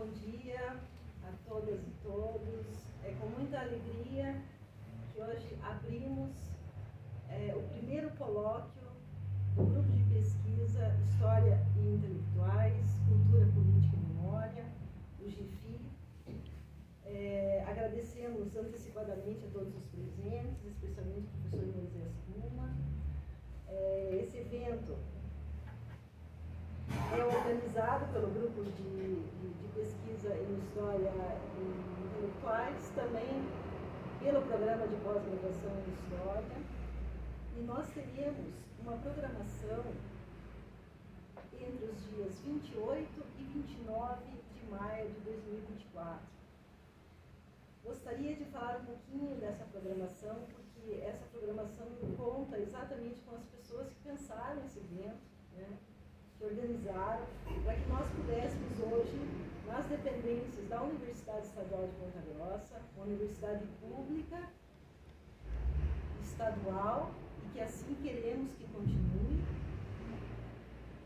bom dia a todas e todos. É com muita alegria que hoje abrimos o primeiro colóquio do Grupo de Pesquisa História e Intelectuais, Cultura, Política e Memória, o GIFI. Agradecemos antecipadamente a todos os presentes, especialmente o professor Moisés Kuma. Esse evento é organizado pelo Grupo de Pesquisa em História e Intelectuais, também pelo Programa de Pós-Graduação em História, e nós teríamos uma programação entre os dias 28 e 29 de maio de 2024. Gostaria de falar um pouquinho dessa programação, porque essa programação conta exatamente com as pessoas que pensaram esse evento, né, que organizaram, para que nós pudéssemos hoje, nas dependências da Universidade Estadual de Ponta Grossa, uma universidade pública, estadual, e que assim queremos que continue,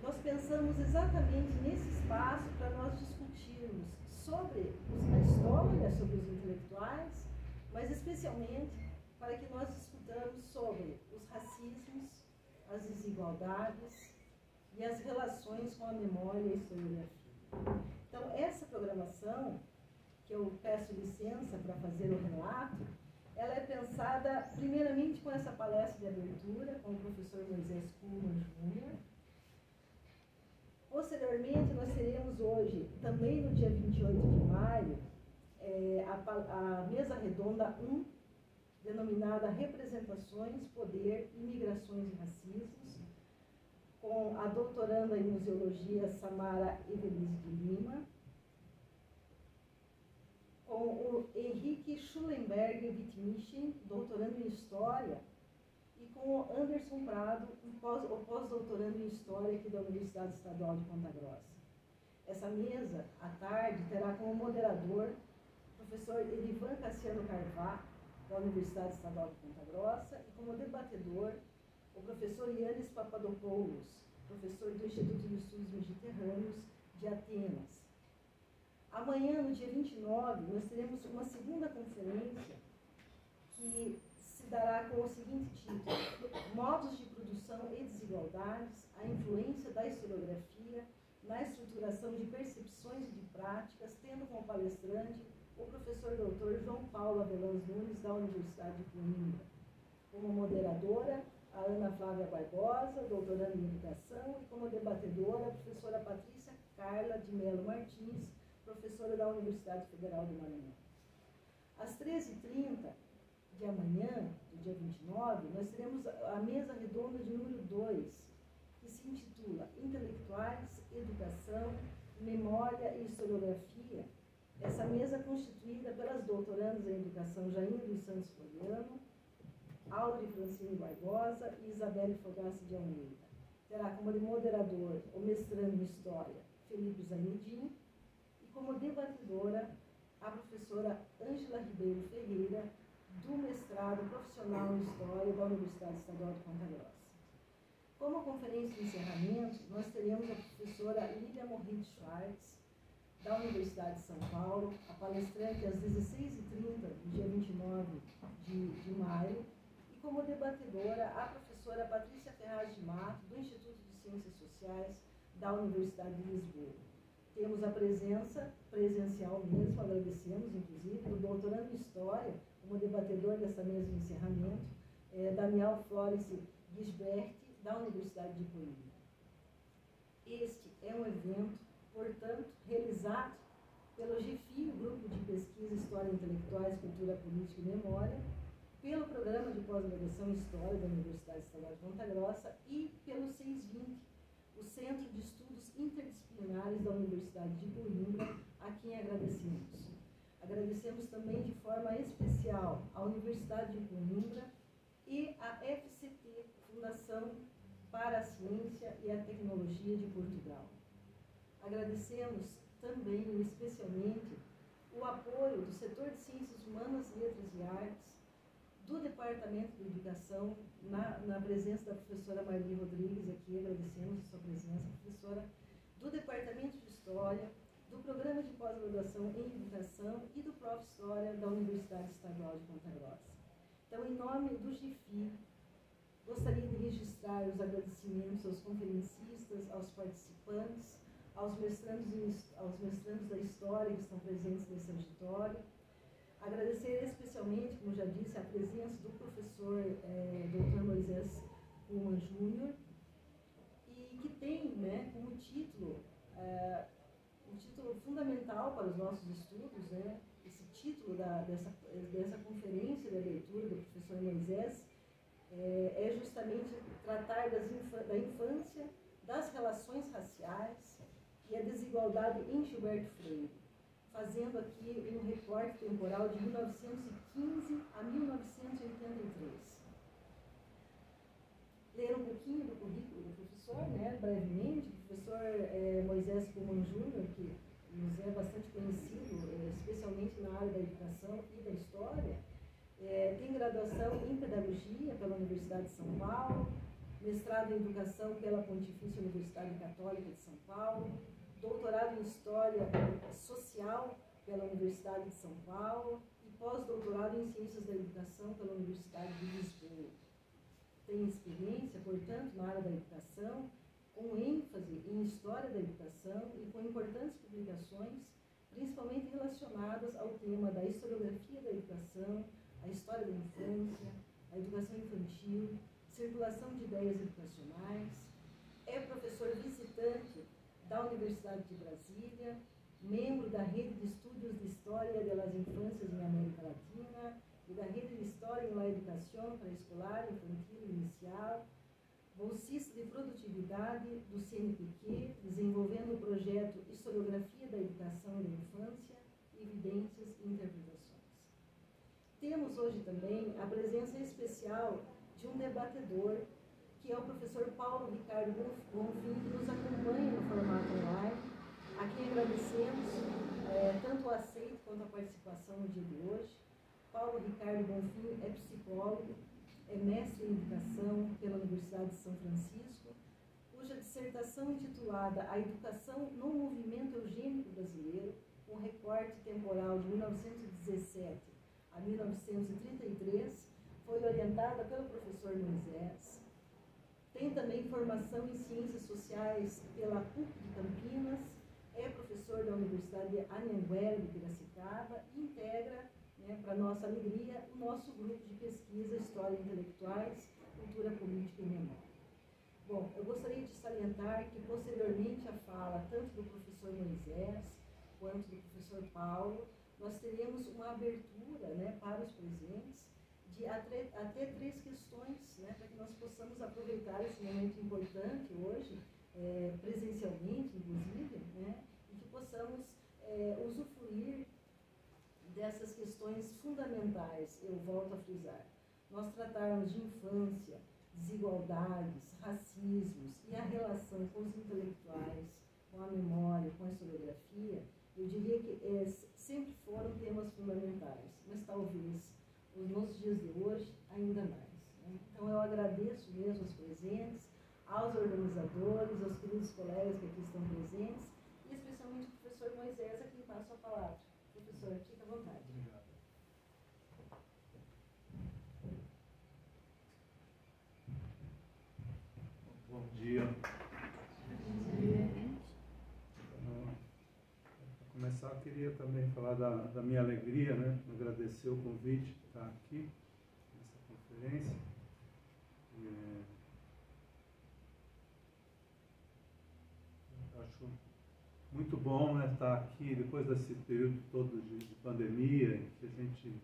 nós pensamos exatamente nesse espaço para nós discutirmos sobre a história, sobre os intelectuais, mas especialmente para que nós discutamos sobre os racismos, as desigualdades e as relações com a memória e a historiografia. Então, essa programação, que eu peço licença para fazer o relato, ela é pensada primeiramente com essa palestra de abertura, com o professor Moisés Kuma Júnior. Posteriormente, nós teremos hoje, também no dia 28 de maio, a mesa redonda 1, denominada Representações, Poder, Imigrações e Racismos, com a doutoranda em Museologia Samara Evelise de Lima, com o Henrique Schulenberger Wittmischen, doutorando em História, e com o Anderson Prado, o pós-doutorando em História aqui da Universidade Estadual de Ponta Grossa. Essa mesa, à tarde, terá como moderador o professor Elivan Cassiano Carvá, da Universidade Estadual de Ponta Grossa, e como debatedor o professor Yannis Papadopoulos, professor do Instituto de Estudos Mediterrâneos de Atenas. Amanhã, no dia 29, nós teremos uma segunda conferência que se dará com o seguinte título: Modos de Produção e Desigualdades, a influência da historiografia na estruturação de percepções e de práticas, tendo como palestrante o professor doutor João Paulo Avelãs Nunes, da Universidade de Coimbra. Como moderadora, a Ana Flávia Barbosa, doutoranda em Educação, e como debatedora, a professora Patrícia Carla de Melo Martins, professora da Universidade Federal do Maranhão. Às 13h30 de amanhã, do dia 29, nós teremos a mesa redonda de número 2, que se intitula Intelectuais, Educação, Memória e Historiografia. Essa mesa é constituída pelas doutorandas em Educação Jaine dos Santos Floriano, Aure Francine Barbosa e Isabelle Fogassi de Almeida. Terá como moderador o mestrando em História, Felipe Zanedim, e como debatedora a professora Ângela Ribeiro Ferreira, do mestrado profissional em História da Universidade Estadual de Ponta Grossa. Como conferência de encerramento, nós teremos a professora Lília Moritz Schwartz, da Universidade de São Paulo, a palestrante às 16h30, do dia 29 de maio, e como debatedora a professora Patrícia Ferraz de Mato, do Instituto de Ciências Sociais da Universidade de Lisboa. Temos a presença presencial mesmo, agradecemos inclusive, do doutorando em História, como debatedor dessa mesa de encerramento, Daniel Flores Gisbert, da Universidade de Coimbra. Este é um evento, portanto, realizado pelo GIFI, o Grupo de Pesquisa História Intelectuais, Cultura, Política e Memória, pelo Programa de Pós-Graduação em História da Universidade Estadual de Ponta Grossa e pelo 620, o Centro de Estudos Interdisciplinares da Universidade de Coimbra, a quem agradecemos. Agradecemos também de forma especial à Universidade de Coimbra e à FCT, Fundação para a Ciência e a Tecnologia de Portugal. Agradecemos também, especialmente, o apoio do setor de Ciências Humanas, Letras e Artes, do Departamento de Educação, na presença da professora Marli Rodrigues, aqui agradecemos a sua presença, professora, do Departamento de História, do Programa de Pós-Graduação em Educação e do Prof. História da Universidade Estadual de Ponta Grossa. Então, em nome do GIFI, gostaria de registrar os agradecimentos aos conferencistas, aos participantes, aos mestrandos da História que estão presentes nesse auditório. Agradecer especialmente, como já disse, a presença do professor Dr. Moisés Kuhlmann Júnior, e que tem, né, como título, um título fundamental para os nossos estudos, né, esse título dessa conferência de abertura do professor Moisés, é justamente tratar da infância, das relações raciais e a desigualdade em Gilberto Freire, fazendo aqui um recorte temporal de 1915 a 1983. Ler um pouquinho do currículo do professor, né, brevemente. O professor Moisés Kuhlmann Júnior, que nos é bastante conhecido, especialmente na área da educação e da história, tem graduação em Pedagogia pela Universidade de São Paulo, mestrado em Educação pela Pontifícia Universidade Católica de São Paulo, doutorado em História Social pela Universidade de São Paulo e pós-doutorado em Ciências da Educação pela Universidade de Lisboa. Tem experiência, portanto, na área da educação, com ênfase em História da Educação e com importantes publicações, principalmente relacionadas ao tema da historiografia da educação, a história da infância, a educação infantil, circulação de ideias educacionais. É professor visitante da Universidade de Brasília, membro da Rede de Estudos de História das Infâncias em América Latina e da Rede de História em la Educación Pré-Escolar, Infantil e Inicial, bolsista de produtividade do CNPq, desenvolvendo o projeto Historiografia da Educação e da Infância, Evidências e Interpretações. Temos hoje também a presença especial de um debatedor, que é o professor Paulo Ricardo Bonfim, que nos acompanha no formato online, a quem agradecemos tanto o aceito quanto a participação no dia de hoje. Paulo Ricardo Bonfim é psicólogo, é mestre em Educação pela Universidade de São Francisco, cuja dissertação intitulada A Educação no Movimento Eugênico Brasileiro, um recorte temporal de 1917 a 1933, foi orientada pelo professor Moisés. Tem também formação em Ciências Sociais pela PUC de Campinas, é professor da Universidade Anhanguera de Piracicaba e integra, para nossa alegria, o nosso grupo de pesquisa História Intelectuais, Cultura Política e Memória. Bom, eu gostaria de salientar que, posteriormente à fala tanto do professor Moisés quanto do professor Paulo, nós teremos uma abertura, para os presentes de até 3 questões, para que nós possamos aproveitar esse momento importante hoje, presencialmente, inclusive, e que possamos usufruir dessas questões fundamentais, eu volto a frisar. Nós tratarmos de infância, desigualdades, racismos e a relação com os intelectuais, com a memória, com a historiografia, eu diria que sempre foram temas fundamentais, mas talvez nos dias de hoje ainda mais. Então eu agradeço mesmo os presentes, aos organizadores, aos queridos colegas que aqui estão presentes, e especialmente o professor Moisés, a quem passo a palavra. Professor, fique à vontade. Obrigado. Bom dia. Bom dia. Para começar, eu queria também falar da minha alegria, agradecer o convite de estar aqui nessa conferência. Acho muito bom estar aqui depois desse período todo de pandemia, em que a gente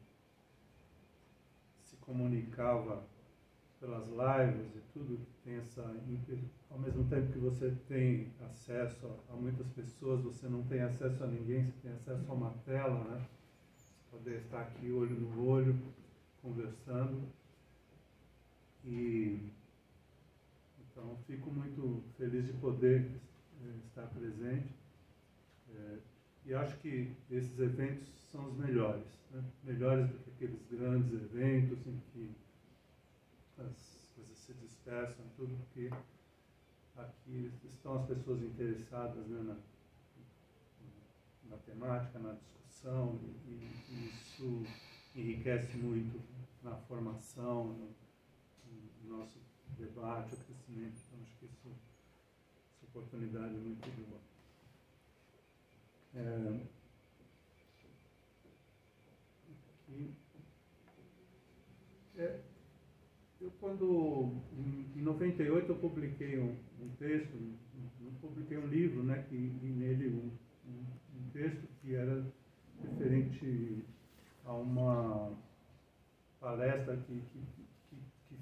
se comunicava pelas lives e tudo, tem ao mesmo tempo que você tem acesso a muitas pessoas, você não tem acesso a ninguém, você tem acesso a uma tela, poder estar aqui olho no olho, conversando. Então, fico muito feliz de poder estar presente. E acho que esses eventos são os melhores, melhores do que aqueles grandes eventos em que as coisas se dispersam, tudo, porque aqui estão as pessoas interessadas na temática, na discussão, e isso enriquece muito na formação, no nosso debate, o crescimento. Então, acho que essa oportunidade é muito boa. Eu, quando, em 98, eu publiquei um texto, publiquei um livro, né, e nele um texto que era referente a uma palestra que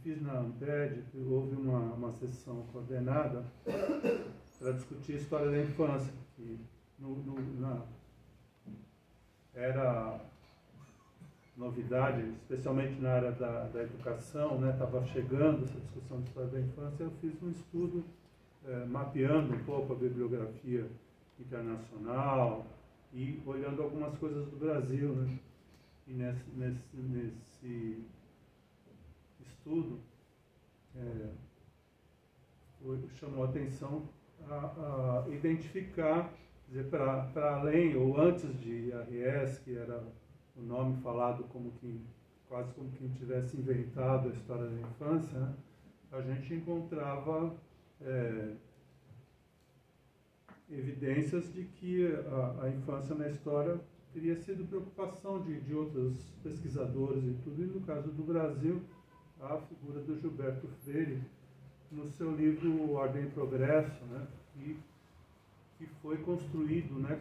fiz na Amped, que houve uma sessão coordenada para discutir a história da infância, que era novidade, especialmente na área da educação, né? Estava chegando essa discussão de história da infância. Eu fiz um estudo mapeando um pouco a bibliografia internacional e olhando algumas coisas do Brasil, né? E nesse estudo chamou a atenção a identificar, dizer, para além ou antes de IRS, que era o nome falado quase como quem tivesse inventado a história da infância, né? A gente encontrava evidências de que a infância na história teria sido preocupação de outros pesquisadores e tudo, e no caso do Brasil, a figura do Gilberto Freire, no seu livro Ordem e Progresso, né? Que foi construído, né,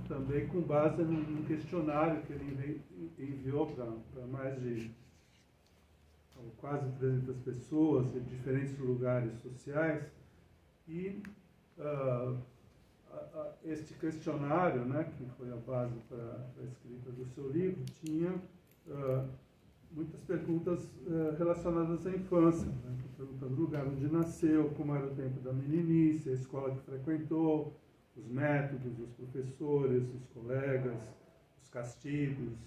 também com base num questionário que ele enviou para mais de quase 300 pessoas de diferentes lugares sociais, e este questionário, né, que foi a base para a escrita do seu livro, tinha muitas perguntas relacionadas à infância, né? Perguntando o lugar onde nasceu, como era o tempo da meninice, a escola que frequentou, os métodos, os professores, os colegas, os castigos,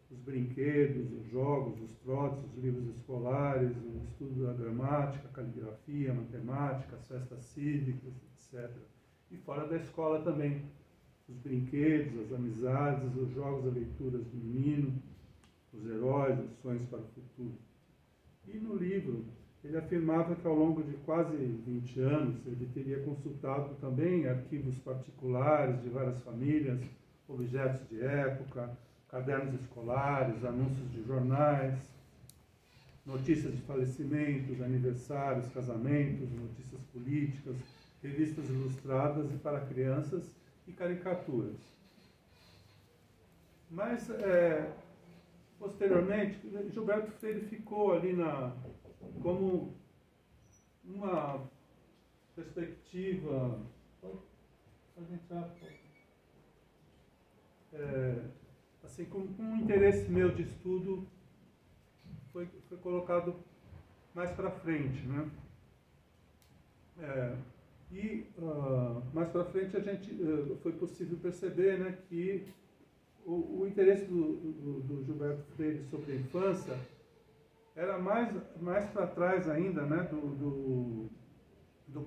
os brinquedos, os jogos, os trotes, os livros escolares, o estudo da gramática, caligrafia, matemática, as festas cívicas, etc. E fora da escola também, os brinquedos, as amizades, os jogos, as leituras do menino, os heróis, os sonhos para o futuro. E no livro, ele afirmava que ao longo de quase 20 anos, ele teria consultado também arquivos particulares de várias famílias, objetos de época, cadernos escolares, anúncios de jornais, notícias de falecimentos, aniversários, casamentos, notícias políticas, revistas ilustradas e para crianças e caricaturas. Mas, posteriormente, Gilberto Freire ficou ali como uma perspectiva, pode entrar, assim, com um interesse meu de estudo foi colocado mais para frente, né? Mais para frente foi possível perceber, né, que o interesse do Gilberto Freire sobre a infância era mais para trás ainda, né, do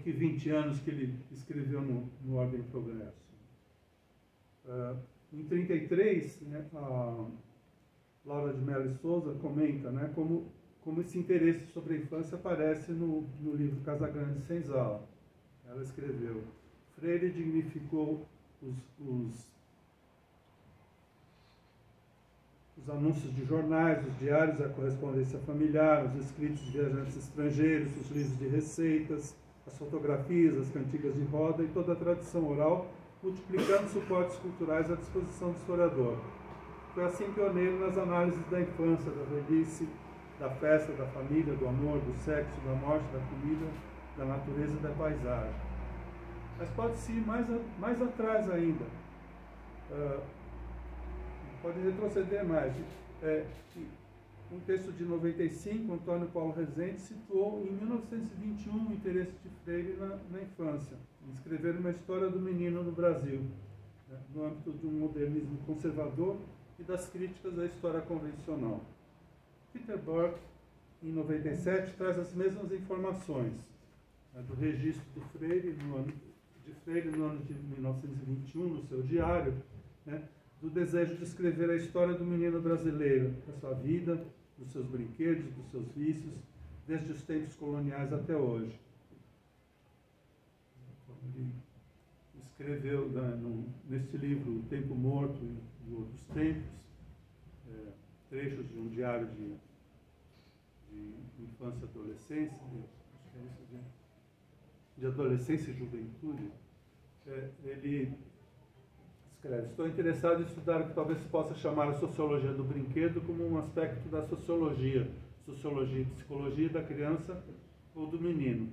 que 20 anos que ele escreveu no Ordem e Progresso. Em 33, né, a Laura de Mello e Souza comenta, né, como esse interesse sobre a infância aparece no livro Casagrande Senzala. Ela escreveu: Freire dignificou os anúncios de jornais, os diários, a correspondência familiar, os escritos de viajantes estrangeiros, os livros de receitas, as fotografias, as cantigas de roda e toda a tradição oral, multiplicando suportes culturais à disposição do historiador. Foi assim pioneiro nas análises da infância, da velhice, da festa, da família, do amor, do sexo, da morte, da comida, da natureza e da paisagem. Mas pode-se ir mais atrás ainda. Pode retroceder mais. Um texto de 95, Antônio Paulo Rezende situou em 1921 o interesse de Freire na infância, em escrever uma história do menino no Brasil, né, no âmbito de um modernismo conservador e das críticas à história convencional. Peter Burke, em 97, traz as mesmas informações, né, do registro do Freire no ano de de Freire, no ano de 1921, no seu diário, né, do desejo de escrever a história do menino brasileiro, da sua vida, dos seus brinquedos, dos seus vícios, desde os tempos coloniais até hoje. Ele escreveu, né, neste livro, O Tempo Morto e Outros Tempos, trechos de um diário de infância e adolescência, acho que é isso, de adolescência e juventude. Ele escreve: estou interessado em estudar o que talvez se possa chamar a sociologia do brinquedo como um aspecto da sociologia e psicologia da criança ou do menino.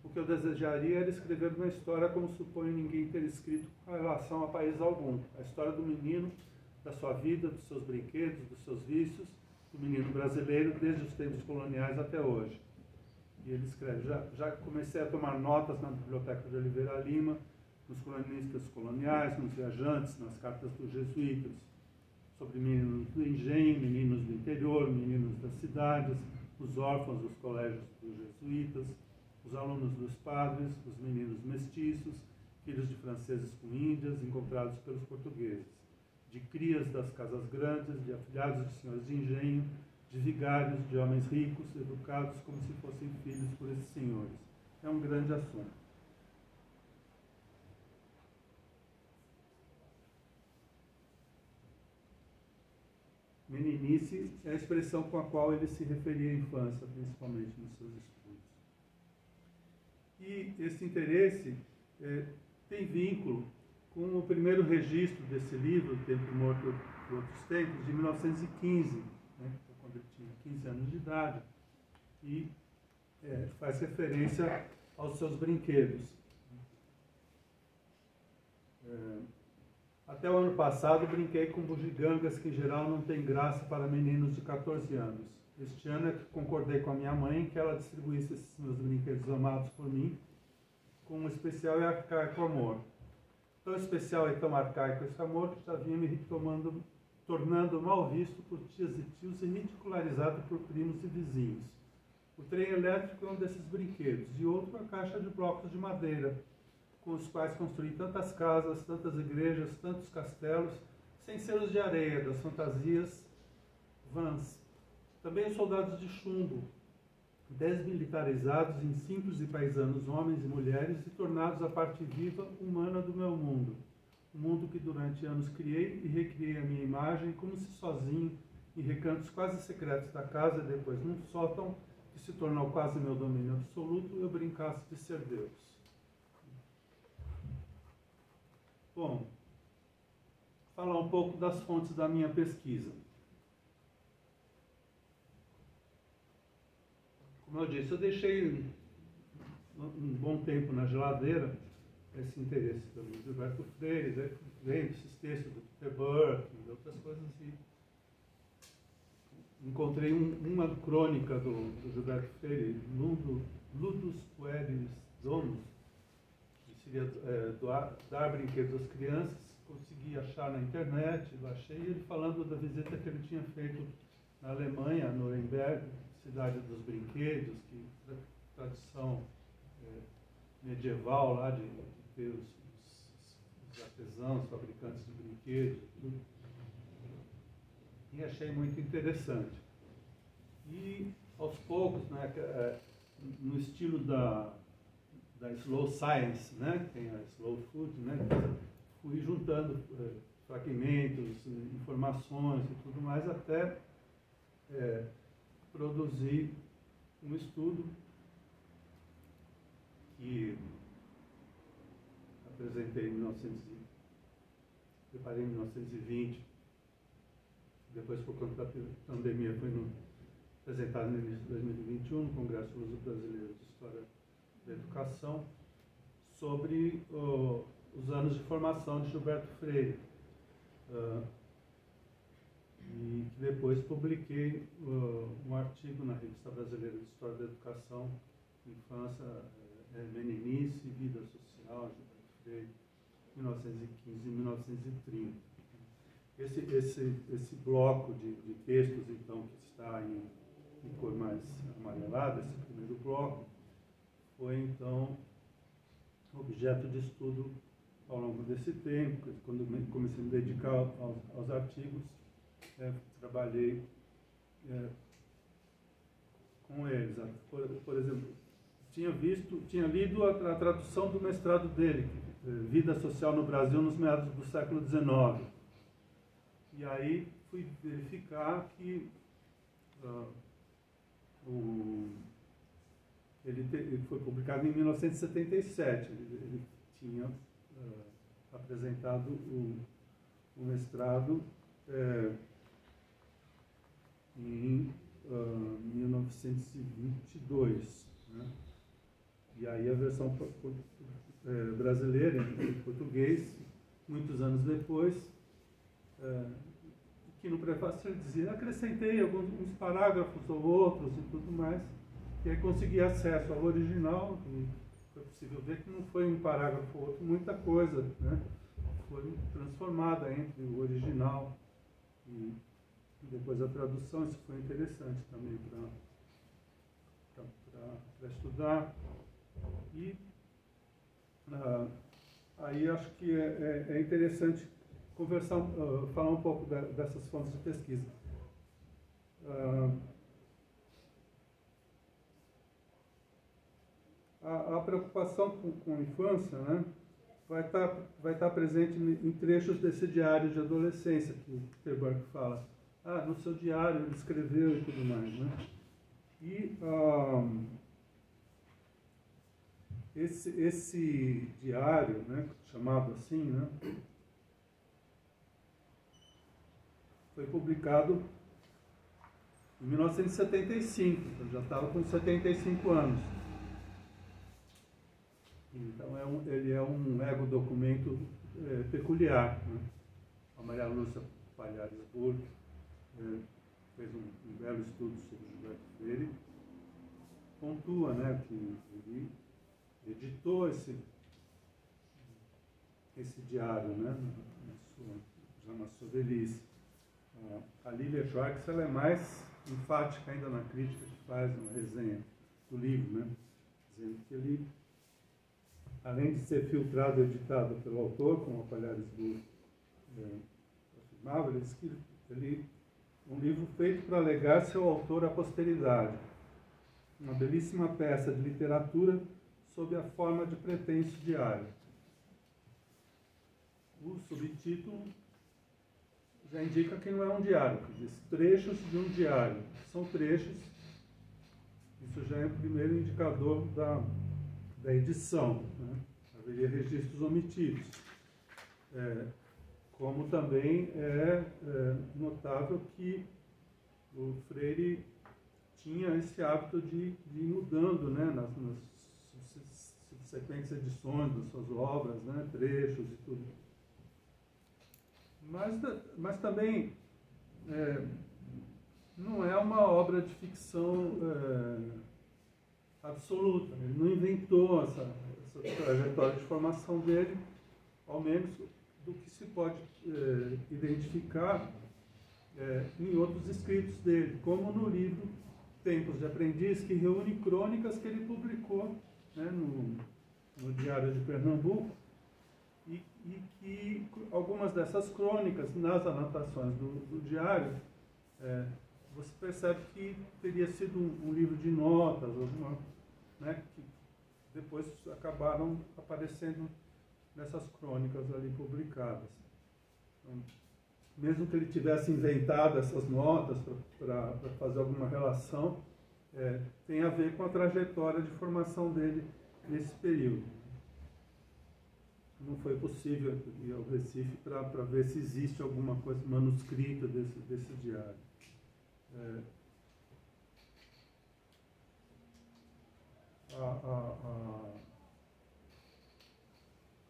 O que eu desejaria era escrever uma história como suponho ninguém ter escrito com relação a país algum. A história do menino, da sua vida, dos seus brinquedos, dos seus vícios, do menino brasileiro desde os tempos coloniais até hoje. E ele escreve: já comecei a tomar notas na biblioteca de Oliveira Lima, nos cronistas coloniais, nos viajantes, nas cartas dos jesuítas, sobre meninos do engenho, meninos do interior, meninos das cidades, os órfãos dos colégios dos jesuítas, os alunos dos padres, os meninos mestiços, filhos de franceses com índias, encontrados pelos portugueses, de crias das casas grandes, de afilhados de senhores de engenho, de vigários, de homens ricos, educados como se fossem filhos por esses senhores. É um grande assunto. Meninice é a expressão com a qual ele se referia à infância, principalmente nos seus estudos. E esse interesse tem vínculo com o primeiro registro desse livro, O Tempo Morto e Outros Tempos, de 1915, né, quando ele tinha 15 anos de idade, e faz referência aos seus brinquedos. Até o ano passado brinquei com bugigangas que em geral não tem graça para meninos de 14 anos. Este ano é que concordei com a minha mãe que ela distribuísse esses meus brinquedos amados por mim com um especial e arcaico amor. Tão especial e tão arcaico esse amor que já vinha me tornando mal visto por tias e tios e ridicularizado por primos e vizinhos. O trem elétrico é um desses brinquedos e outro a caixa de blocos de madeira, com os quais construí tantas casas, tantas igrejas, tantos castelos, sem ser os de areia, das fantasias vãs. Também os soldados de chumbo, desmilitarizados em simples e paisanos homens e mulheres e tornados a parte viva humana do meu mundo. Um mundo que durante anos criei e recriei a minha imagem como se sozinho, em recantos quase secretos da casa e depois num sótão que se tornou quase meu domínio absoluto, eu brincasse de ser Deus. Bom, falar um pouco das fontes da minha pesquisa. Como eu disse, eu deixei um bom tempo na geladeira esse interesse pelo Gilberto Freire, vendo esses textos do Peter Burke, e outras coisas assim. Encontrei uma crônica do Gilberto Freire, Ludus Pueris Domus, que seria dar brinquedos às crianças. Consegui achar na internet, baixei ele falando da visita que ele tinha feito na Alemanha, Nuremberg, cidade dos brinquedos, que tradição medieval lá de ter os artesãos, fabricantes de brinquedos, tudo. E achei muito interessante. E aos poucos, né, no estilo da slow science, né, tem a slow food, né, fui juntando fragmentos, informações e tudo mais até produzir um estudo que preparei em 1920, depois por conta da pandemia foi apresentado no início de 2021 no Congresso Luso-Brasileiro de História da Educação, sobre os anos de formação de Gilberto Freire. E que depois publiquei um artigo na Revista Brasileira de História da Educação, Infância, Meninice e Vida Social, Gilberto Freire, 1915 e 1930. Esse bloco de textos, então, que está em cor mais amarelada, esse primeiro bloco, foi, então, objeto de estudo ao longo desse tempo. Quando comecei a me dedicar aos artigos, trabalhei com eles. Por exemplo, tinha lido a tradução do mestrado dele, Vida Social no Brasil nos meados do século XIX. E aí fui verificar que ele foi publicado em 1977. Ele tinha apresentado o mestrado em 1922. Né? E aí a versão brasileira, em português, muitos anos depois, que no prefácio ele dizia, acrescentei alguns parágrafos ou outros e tudo mais, e aí consegui acesso ao original, e foi possível ver que não foi um parágrafo ou outro, muita coisa, né? Foi transformada entre o original e depois a tradução. Isso foi interessante também para estudar. E aí acho que é interessante conversar, falar um pouco dessas fontes de pesquisa. A preocupação com a infância, né, vai estar presente em trechos desse diário de adolescência que o Peter Burke fala. No seu diário ele escreveu e tudo mais, né? E esse diário, né, chamado assim, né, foi publicado em 1975, eu já estava com 75 anos. Então ele é um ego-documento peculiar. Né? A Maria Lúcia Palhares Burke fez um belo estudo sobre Gilberto Freire, pontua, né, que ele editou esse diário, né, já na sua velhice. A Lilia Schwartz, ela é mais enfática ainda na crítica que faz na resenha do livro, né, dizendo que ele, além de ser filtrado e editado pelo autor, como a Palhares Burke afirmava, ele diz que um livro feito para legar seu autor à posteridade. Uma belíssima peça de literatura sob a forma de pretenso diário. O subtítulo já indica que não é um diário, que diz trechos de um diário. São trechos, isso já é o primeiro indicador da edição, né? Haveria registros omitidos. Como também é notável que o Freire tinha esse hábito de ir mudando, né, nas subsequentes edições das suas obras, né, trechos e tudo. Mas também não é uma obra de ficção absoluta. Ele não inventou essa trajetória de formação dele, ao menos do que se pode identificar em outros escritos dele, como no livro Tempos de Aprendiz, que reúne crônicas que ele publicou, né, no Diário de Pernambuco, e que algumas dessas crônicas, nas anotações do diário, você percebe que teria sido um livro de notas, né, que depois acabaram aparecendo nessas crônicas ali publicadas. Então, mesmo que ele tivesse inventado essas notas para fazer alguma relação, tem a ver com a trajetória de formação dele nesse período. Não foi possível ir ao Recife para ver se existe alguma coisa manuscrita desse diário.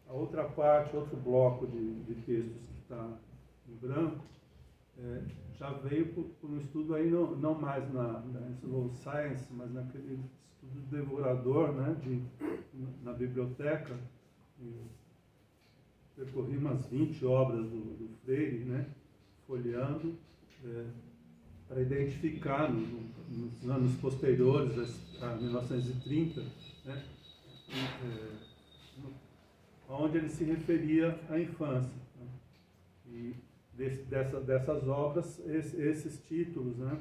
A outra parte, outro bloco de textos que está em branco, já veio por um estudo aí não mais na Slow Science, mas naquele estudo devorador, né, na biblioteca. Percorri umas 20 obras do Freire, né, folheando, para identificar nos anos posteriores a 1930, né, onde ele se referia à infância. Né? E dessas obras, esses títulos, né,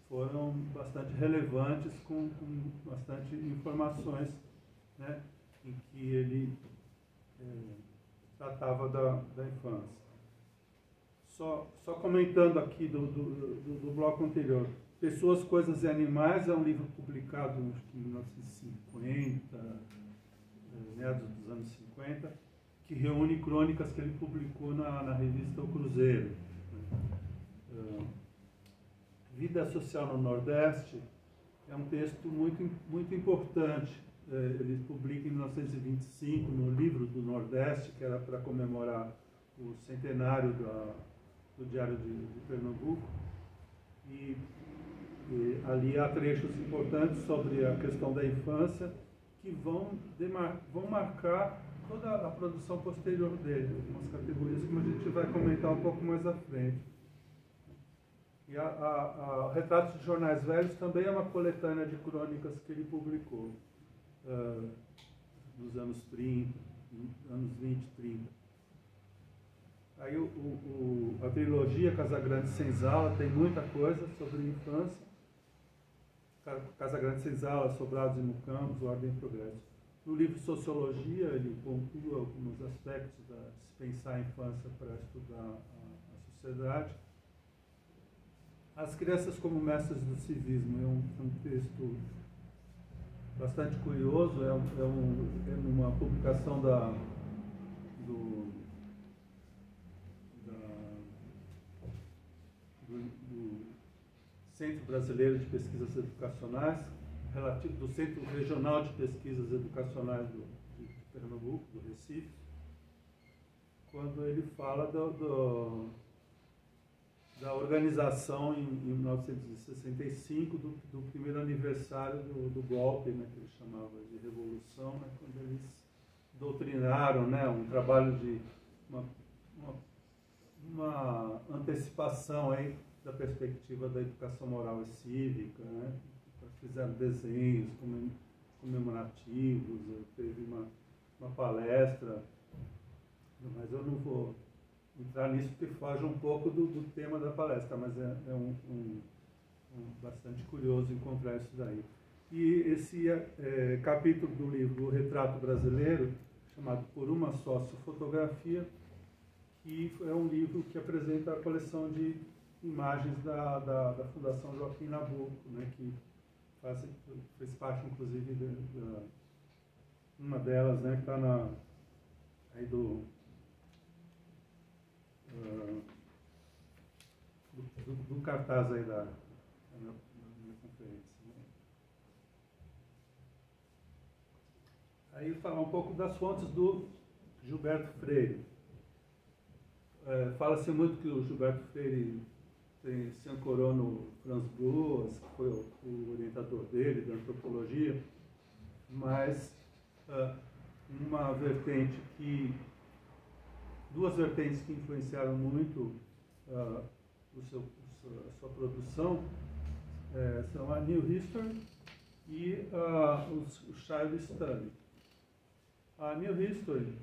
foram bastante relevantes, com bastante informações, né, em que ele tratava da infância. Só comentando aqui do bloco anterior, Pessoas, Coisas e Animais é um livro publicado em 1950, meados dos anos 50, que reúne crônicas que ele publicou na revista O Cruzeiro. Vida Social no Nordeste é um texto muito importante. Ele publica em 1925 no Livro do Nordeste, que era para comemorar o centenário do Diário de Pernambuco. E ali há trechos importantes sobre a questão da infância que vão marcar toda a produção posterior dele, algumas categorias que a gente vai comentar um pouco mais à frente. E Retratos de Jornais Velhos também é uma coletânea de crônicas que ele publicou nos anos 30, anos 20, 30. Aí a trilogia Casagrande Senzala tem muita coisa sobre a infância. Casagrande Senzala, Sobrados e Mucambos, Ordem e Progresso. No livro Sociologia, ele pontua alguns aspectos de se pensar a infância para estudar a sociedade. As Crianças como Mestres do Civismo é um texto bastante curioso, é uma publicação do Centro Brasileiro de Pesquisas Educacionais, do Centro Regional de Pesquisas Educacionais de Pernambuco, do Recife, quando ele fala da organização em 1965 do primeiro aniversário do golpe, né, que ele chamava de Revolução, né, quando eles doutrinaram, né, um trabalho de uma antecipação aí da perspectiva da educação moral e cívica, né? Fizeram desenhos comemorativos, teve uma palestra, mas eu não vou entrar nisso porque foge um pouco do tema da palestra, mas é bastante curioso encontrar isso daí. E esse capítulo do livro O Retrato Brasileiro, chamado Por Uma Sociofotografia, que é um livro que apresenta a coleção de imagens da Fundação Joaquim Nabuco, né, que fez parte, inclusive, uma delas, né, que está aí do cartaz aí da minha conferência. Né. Aí falar um pouco das fontes do Gilberto Freire. Fala-se muito que o Gilberto Freire se ancorou no Franz Boas, que foi o orientador dele, da antropologia, mas duas vertentes que influenciaram muito a sua produção são a New History e o Child Study. A New History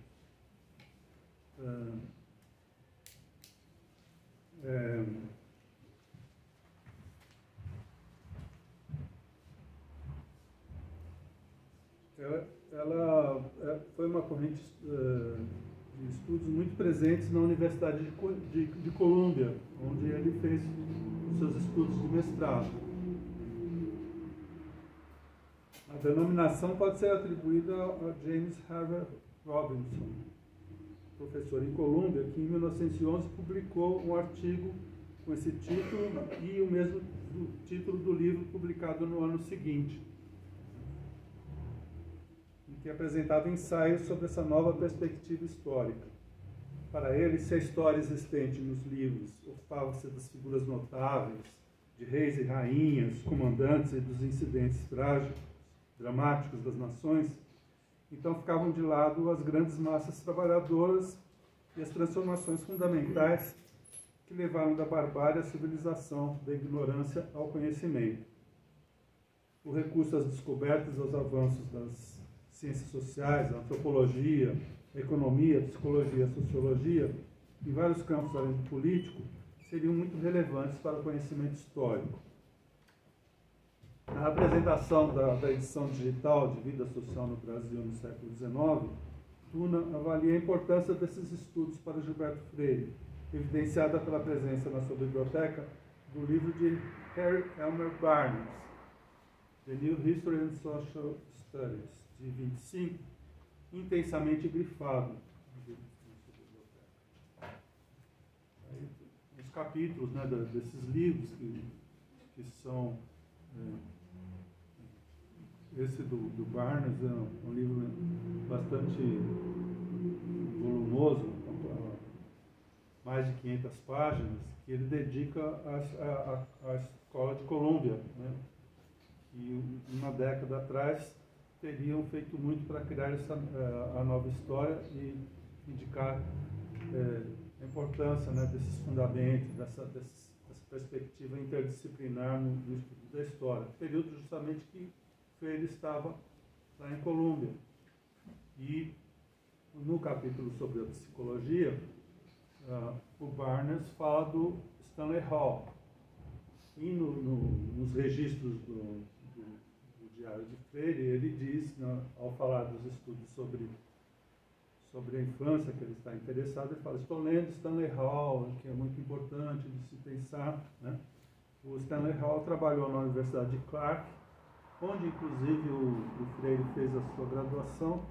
ela foi uma corrente de estudos muito presentes na Universidade de Colômbia, onde ele fez os seus estudos de mestrado. A denominação pode ser atribuída a James Harvey Robinson, professor em Colômbia, que em 1911 publicou um artigo com esse título e o mesmo título do livro publicado no ano seguinte, em que apresentava ensaios sobre essa nova perspectiva histórica. Para ele, se a história existente nos livros ocupava-se das figuras notáveis, de reis e rainhas, comandantes e dos incidentes trágicos, dramáticos das nações, então ficavam de lado as grandes massas trabalhadoras e as transformações fundamentais que levaram da barbárie à civilização, da ignorância ao conhecimento. O recurso às descobertas e aos avanços das ciências sociais, a antropologia, a economia, a psicologia, a sociologia, em vários campos além do político, seriam muito relevantes para o conhecimento histórico. Na apresentação da edição digital de Vida Social no Brasil no século XIX, Tuna avalia a importância desses estudos para Gilberto Freire, evidenciada pela presença na sua biblioteca do livro de Harry Elmer Barnes, The New History and Social Studies, de 25, intensamente grifado. Os capítulos, né, desses livros que são... esse do Barnes é um livro bastante volumoso, mais de 500 páginas, que ele dedica à Escola de Colômbia, né? E uma década atrás teriam feito muito para criar a nova história e indicar a importância, né, desses fundamentos, dessa perspectiva interdisciplinar no estudo da história. Período justamente que Freire estava lá em Colômbia. E no capítulo sobre a psicologia, o Barnes fala do Stanley Hall. E nos registros do Diário de Freire, ele diz, ao falar dos estudos sobre a infância que ele está interessado, ele fala: estou lendo Stanley Hall, que é muito importante de se pensar, né? O Stanley Hall trabalhou na Universidade de Clark, onde inclusive o Freire fez a sua graduação,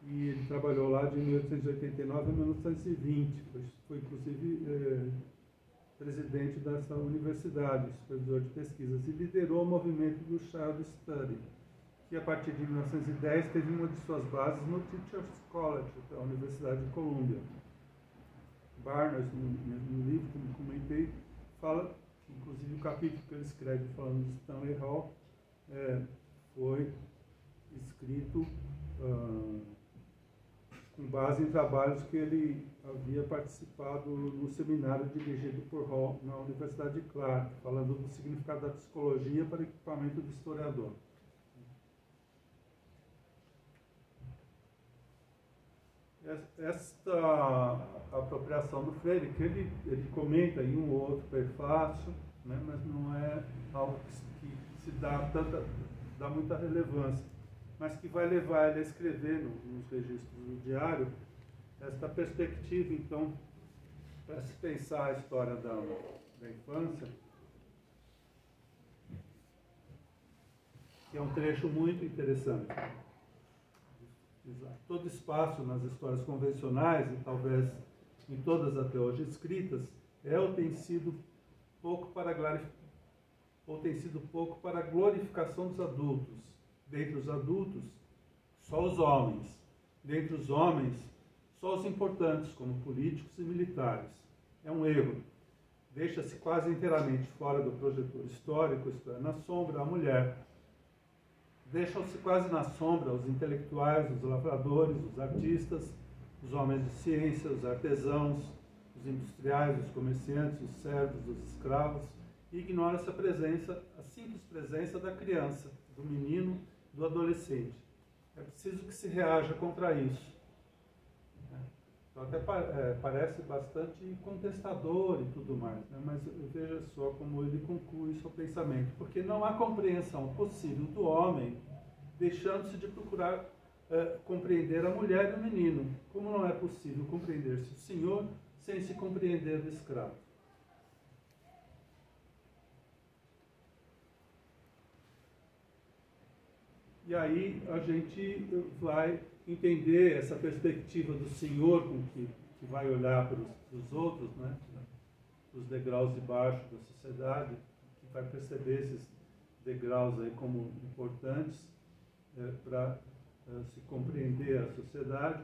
e ele trabalhou lá de 1889 a 1920, foi inclusive presidente dessa universidade, supervisor de pesquisas, e liderou o movimento do Child Study, que a partir de 1910 teve uma de suas bases no Teachers College, da Universidade de Columbia. Barnes, no livro, como comentei, fala, inclusive o capítulo que ele escreve falando de Stanley Hall foi escrito com base em trabalhos que ele havia participado no seminário dirigido por Hall na Universidade de Clark, falando do significado da psicologia para o equipamento do historiador. Esta apropriação do Freire, que ele comenta em um ou outro prefácio, né, mas não é algo que se dá muita relevância, mas que vai levar ele a escrever nos registros do diário esta perspectiva. Então, para se pensar a história da infância, que é um trecho muito interessante. Todo espaço nas histórias convencionais, e talvez em todas até hoje escritas, ou tem sido pouco para a glorificação dos adultos. Dentre os adultos, só os homens. Dentre os homens, só os importantes, como políticos e militares. É um erro. Deixa-se quase inteiramente fora do projetor histórico, isto é, na sombra, a mulher. Deixam-se quase na sombra os intelectuais, os lavradores, os artistas, os homens de ciência, os artesãos, os industriais, os comerciantes, os servos, os escravos, e ignora-se a simples presença da criança, do menino, do adolescente. É preciso que se reaja contra isso. Então, até parece bastante contestador e tudo mais, né? Mas veja só como ele conclui seu pensamento. Porque não há compreensão possível do homem deixando-se de procurar compreender a mulher e o menino, como não é possível compreender-se o senhor sem se compreender o escravo. E aí a gente vai entender essa perspectiva do senhor com que vai olhar para os outros, né? Os degraus de baixo da sociedade, que vai perceber esses degraus aí como importantes para se compreender a sociedade,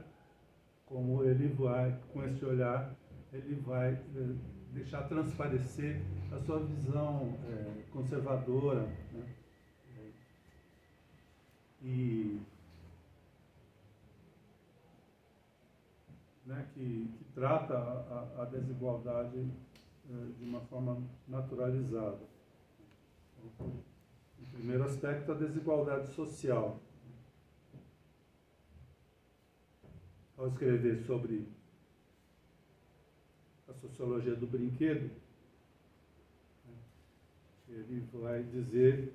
como ele vai, com esse olhar, ele vai deixar transparecer a sua visão conservadora, né? E né, que trata a desigualdade de uma forma naturalizada. primeiro aspecto, a desigualdade social. Ao escrever sobre a sociologia do brinquedo, ele vai dizer,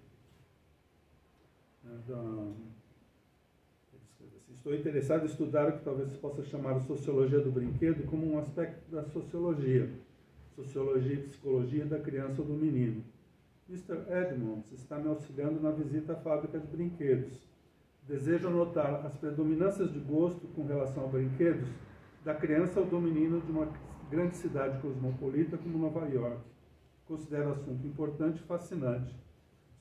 estou interessado em estudar o que talvez se possa chamar de sociologia do brinquedo como um aspecto da sociologia e psicologia da criança ou do menino. Mr. Edmonds está me auxiliando na visita à fábrica de brinquedos. Desejo notar as predominâncias de gosto com relação a brinquedos da criança ou do menino de uma grande cidade cosmopolita como Nova York. Considero o assunto importante e fascinante.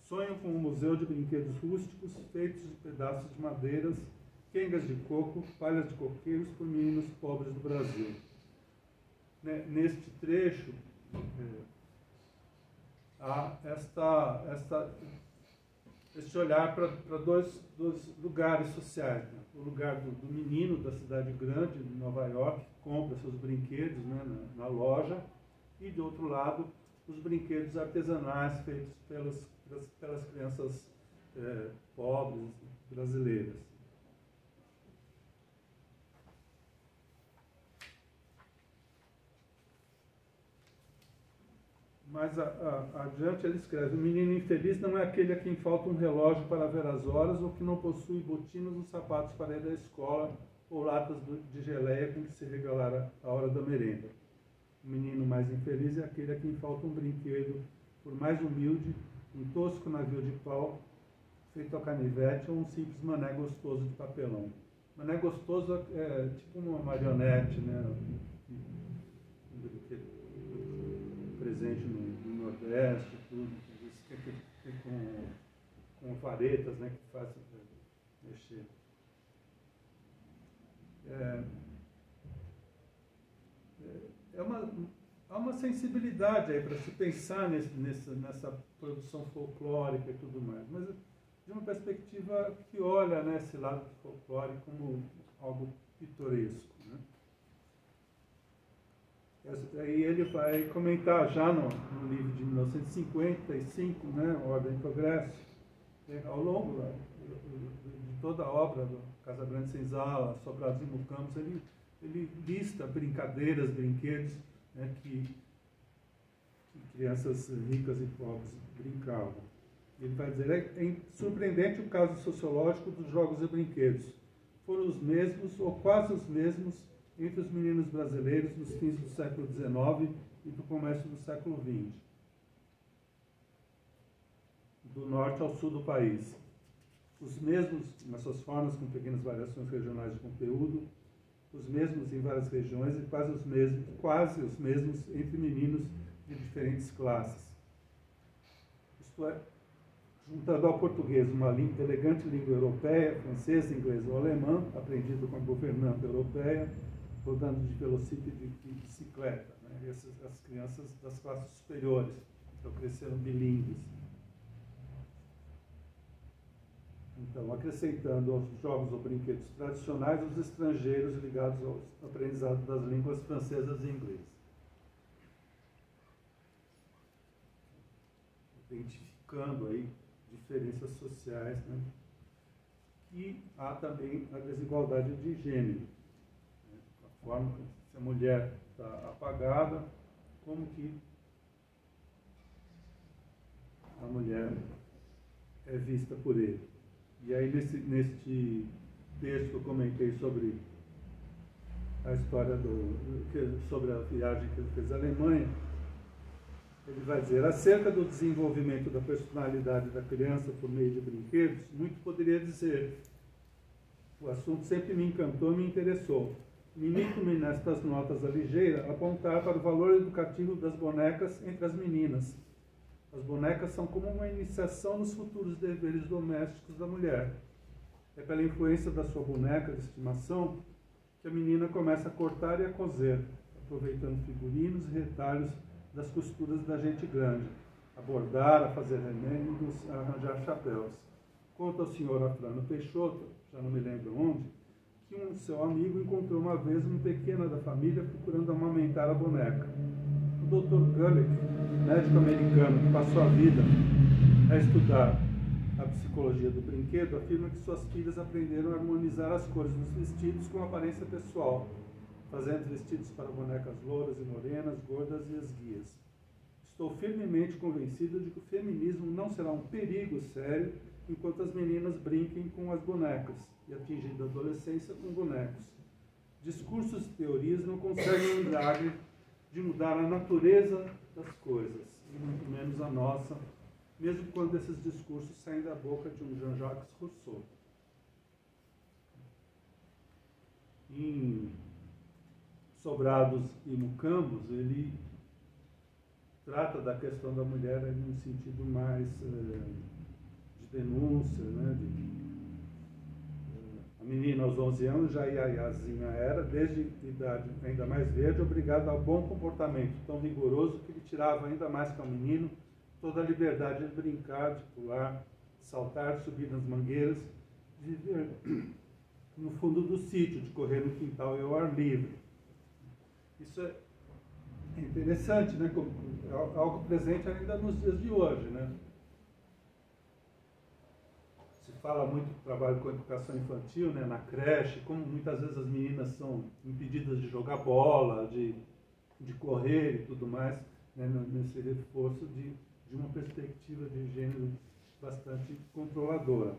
Sonho com um museu de brinquedos rústicos feitos de pedaços de madeiras, quengas de coco, palhas de coqueiros por meninos pobres do Brasil. Neste trecho, há este olhar para dois lugares sociais. Né? O lugar do menino da cidade grande, de Nova York, que compra seus brinquedos, né, na loja, e, de outro lado, os brinquedos artesanais feitos pelas crianças pobres brasileiras. Mais adiante ele escreve: o menino infeliz não é aquele a quem falta um relógio para ver as horas ou que não possui botinas ou sapatos para ir à escola ou latas de geleia com que se regalar a hora da merenda. O menino mais infeliz é aquele a quem falta um brinquedo, por mais humilde, um tosco navio de pau feito a canivete ou um simples mané gostoso de papelão. Mané gostoso é tipo uma marionete, né? Um brinquedo presente no Nordeste, tudo, com varetas, né, que fazem mexer. Há uma sensibilidade aí para se pensar nessa produção folclórica e tudo mais, mas de uma perspectiva que olha, né, esse lado do folclore como algo pitoresco. Né? Aí ele vai comentar já no livro de 1955, né, Ordem e Progresso, ao longo de toda a obra do Casagrande Senzala, Sobrados e Mucambos, ele lista brincadeiras, brinquedos, né, que crianças ricas e pobres brincavam. Ele vai dizer: é surpreendente o caso sociológico dos jogos e brinquedos. Foram os mesmos, ou quase os mesmos, entre os meninos brasileiros nos fins do século XIX e do começo do século XX, do norte ao sul do país. Os mesmos, nas suas formas, com pequenas variações regionais de conteúdo, os mesmos em várias regiões e quase os mesmos entre meninos de diferentes classes. Isto é, juntando ao português uma elegante língua europeia, francesa, inglesa ou alemã, aprendido com a governanta europeia, rodando de velocípede e bicicleta. Né? As crianças das classes superiores, então cresceram bilíngues. Então, acrescentando aos jogos ou brinquedos tradicionais os estrangeiros ligados ao aprendizado das línguas francesas e inglesas. Identificando aí diferenças sociais, né? E há também a desigualdade de gênero. Né? A forma que se a mulher está apagada, como que a mulher é vista por ele. E aí, neste texto que eu comentei sobre a história sobre a viagem que ele fez à Alemanha, ele vai dizer: acerca do desenvolvimento da personalidade da criança por meio de brinquedos, muito poderia dizer. O assunto sempre me encantou e me interessou. Limito-me nestas notas à ligeira a apontar para o valor educativo das bonecas entre as meninas. As bonecas são como uma iniciação nos futuros deveres domésticos da mulher. É pela influência da sua boneca de estimação que a menina começa a cortar e a coser, aproveitando figurinos e retalhos das costuras da gente grande, a bordar, a fazer remendos, a arranjar chapéus. Conta ao senhor Afrano Peixoto, já não me lembro onde, que um seu amigo encontrou uma vez uma pequena da família procurando amamentar a boneca. O Dr. Gulick, médico americano que passou a vida a estudar psicologia do brinquedo, afirma que suas filhas aprenderam a harmonizar as cores dos vestidos com a aparência pessoal, fazendo vestidos para bonecas louras e morenas, gordas e esguias. Estou firmemente convencido de que o feminismo não será um perigo sério enquanto as meninas brinquem com as bonecas e atingem a adolescência com bonecos. Discursos e teorias não conseguem o milagre de mudar a natureza das coisas, e muito menos a nossa, mesmo quando esses discursos saem da boca de um Jean-Jacques Rousseau. Em Sobrados e Mucambos, ele trata da questão da mulher em um sentido mais de denúncia, né? A menina aos 11 anos, já Iaiazinha era, desde idade ainda mais verde, obrigada ao bom comportamento tão vigoroso que lhe tirava ainda mais que ao menino toda a liberdade de brincar, de pular, de saltar, de subir nas mangueiras, de viver no fundo do sítio, de correr no quintal e ao ar livre. Isso é interessante, né? É algo presente ainda nos dias de hoje, né? Se fala muito do trabalho com a educação infantil, né? Na creche, como muitas vezes as meninas são impedidas de jogar bola, de correr e tudo mais, né? Nesse reforço de uma perspectiva de gênero bastante controladora.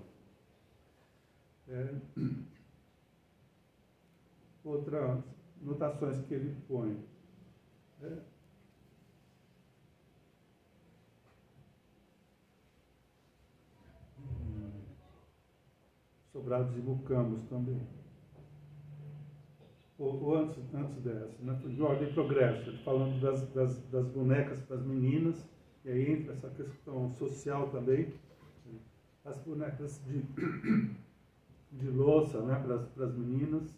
Outras notações que ele põe. Sobrados e Mucambos também. Ou antes dessa, né? De ordem e progresso, falando das bonecas para as meninas, e aí entra essa questão social também, as bonecas de louça, né? Para as meninas,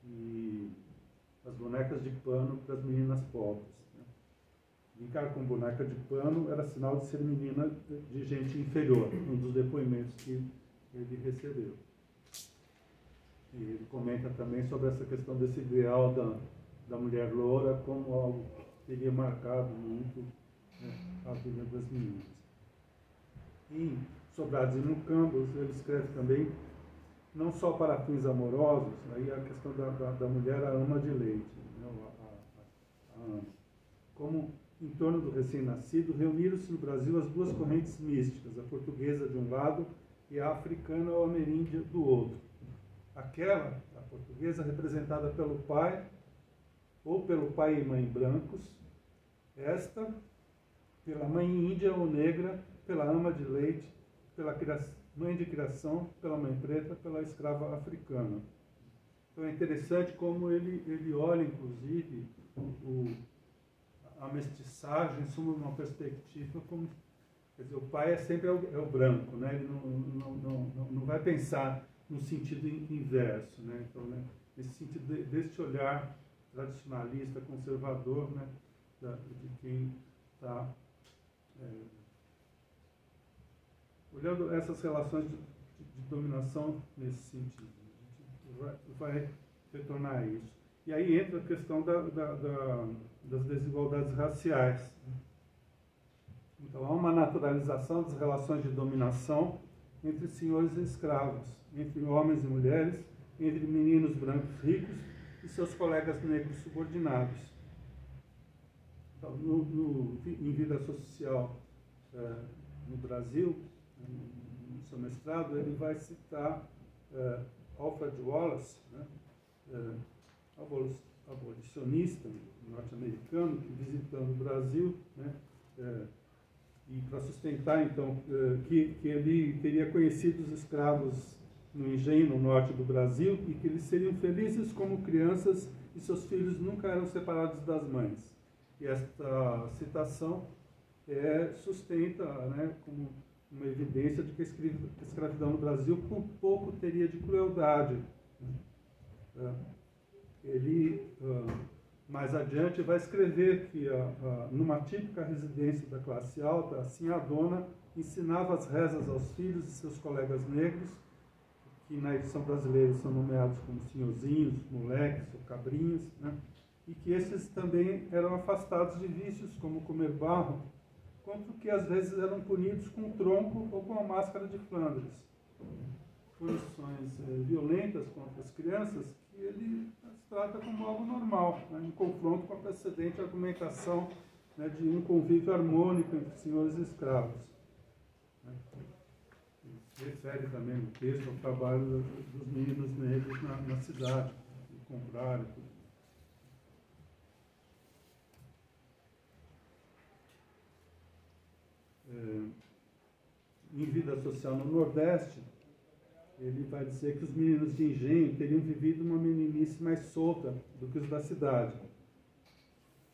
e as bonecas de pano para as meninas pobres. Né? Brincar com boneca de pano era sinal de ser menina de gente inferior, um dos depoimentos que ele recebeu. E ele comenta também sobre essa questão desse ideal da mulher loura como algo que teria marcado muito, né, a vida das meninas. Em Sobrados e Mucambos, ele escreve também, não só para fins amorosos, aí a questão da mulher, a ama de leite, né, a ama. Como, em torno do recém-nascido, reuniram-se no Brasil as duas correntes místicas, a portuguesa de um lado e a africana ou ameríndia do outro. Aquela, a portuguesa, representada pelo pai, ou pelo pai e mãe brancos, esta, pela mãe índia ou negra, pela ama de leite, pela mãe de criação, pela mãe preta, pela escrava africana. Então é interessante como ele olha, inclusive, a mestiçagem sob uma perspectiva como, quer dizer, o pai é sempre o branco, né? Ele não vai pensar no sentido inverso, né? Então, né, nesse sentido deste olhar tradicionalista, conservador, né, de quem está olhando essas relações de dominação nesse sentido. A gente vai retornar a isso. E aí entra a questão das desigualdades raciais. Então, há uma naturalização das relações de dominação entre senhores e escravos, entre homens e mulheres, entre meninos brancos ricos e seus colegas negros subordinados. Então, em vida social no Brasil, no seu mestrado, ele vai citar Alfred Wallace, né, abolicionista norte-americano, visitando o Brasil, né, e para sustentar, então, que ele teria conhecido os escravos no engenho no norte do Brasil e que eles seriam felizes como crianças e seus filhos nunca eram separados das mães. E esta citação sustenta, né, como uma evidência de que a escravidão no Brasil por pouco teria de crueldade. Ele, mais adiante, vai escrever que numa típica residência da classe alta, assim a dona ensinava as rezas aos filhos e seus colegas negros, que na edição brasileira são nomeados como senhorzinhos, moleques ou cabrinhos, né? E que esses também eram afastados de vícios como comer barro, contra o que às vezes eram punidos com o tronco ou com a máscara de Flandres. Punições violentas contra as crianças que ele as trata como algo normal, né, em confronto com a precedente argumentação, né, de um convívio harmônico entre senhores e escravos. Né. Se refere também no texto ao trabalho dos meninos negros na cidade, de comprar e tudo. Em Vida Social no Nordeste, ele vai dizer que os meninos de engenho teriam vivido uma meninice mais solta do que os da cidade,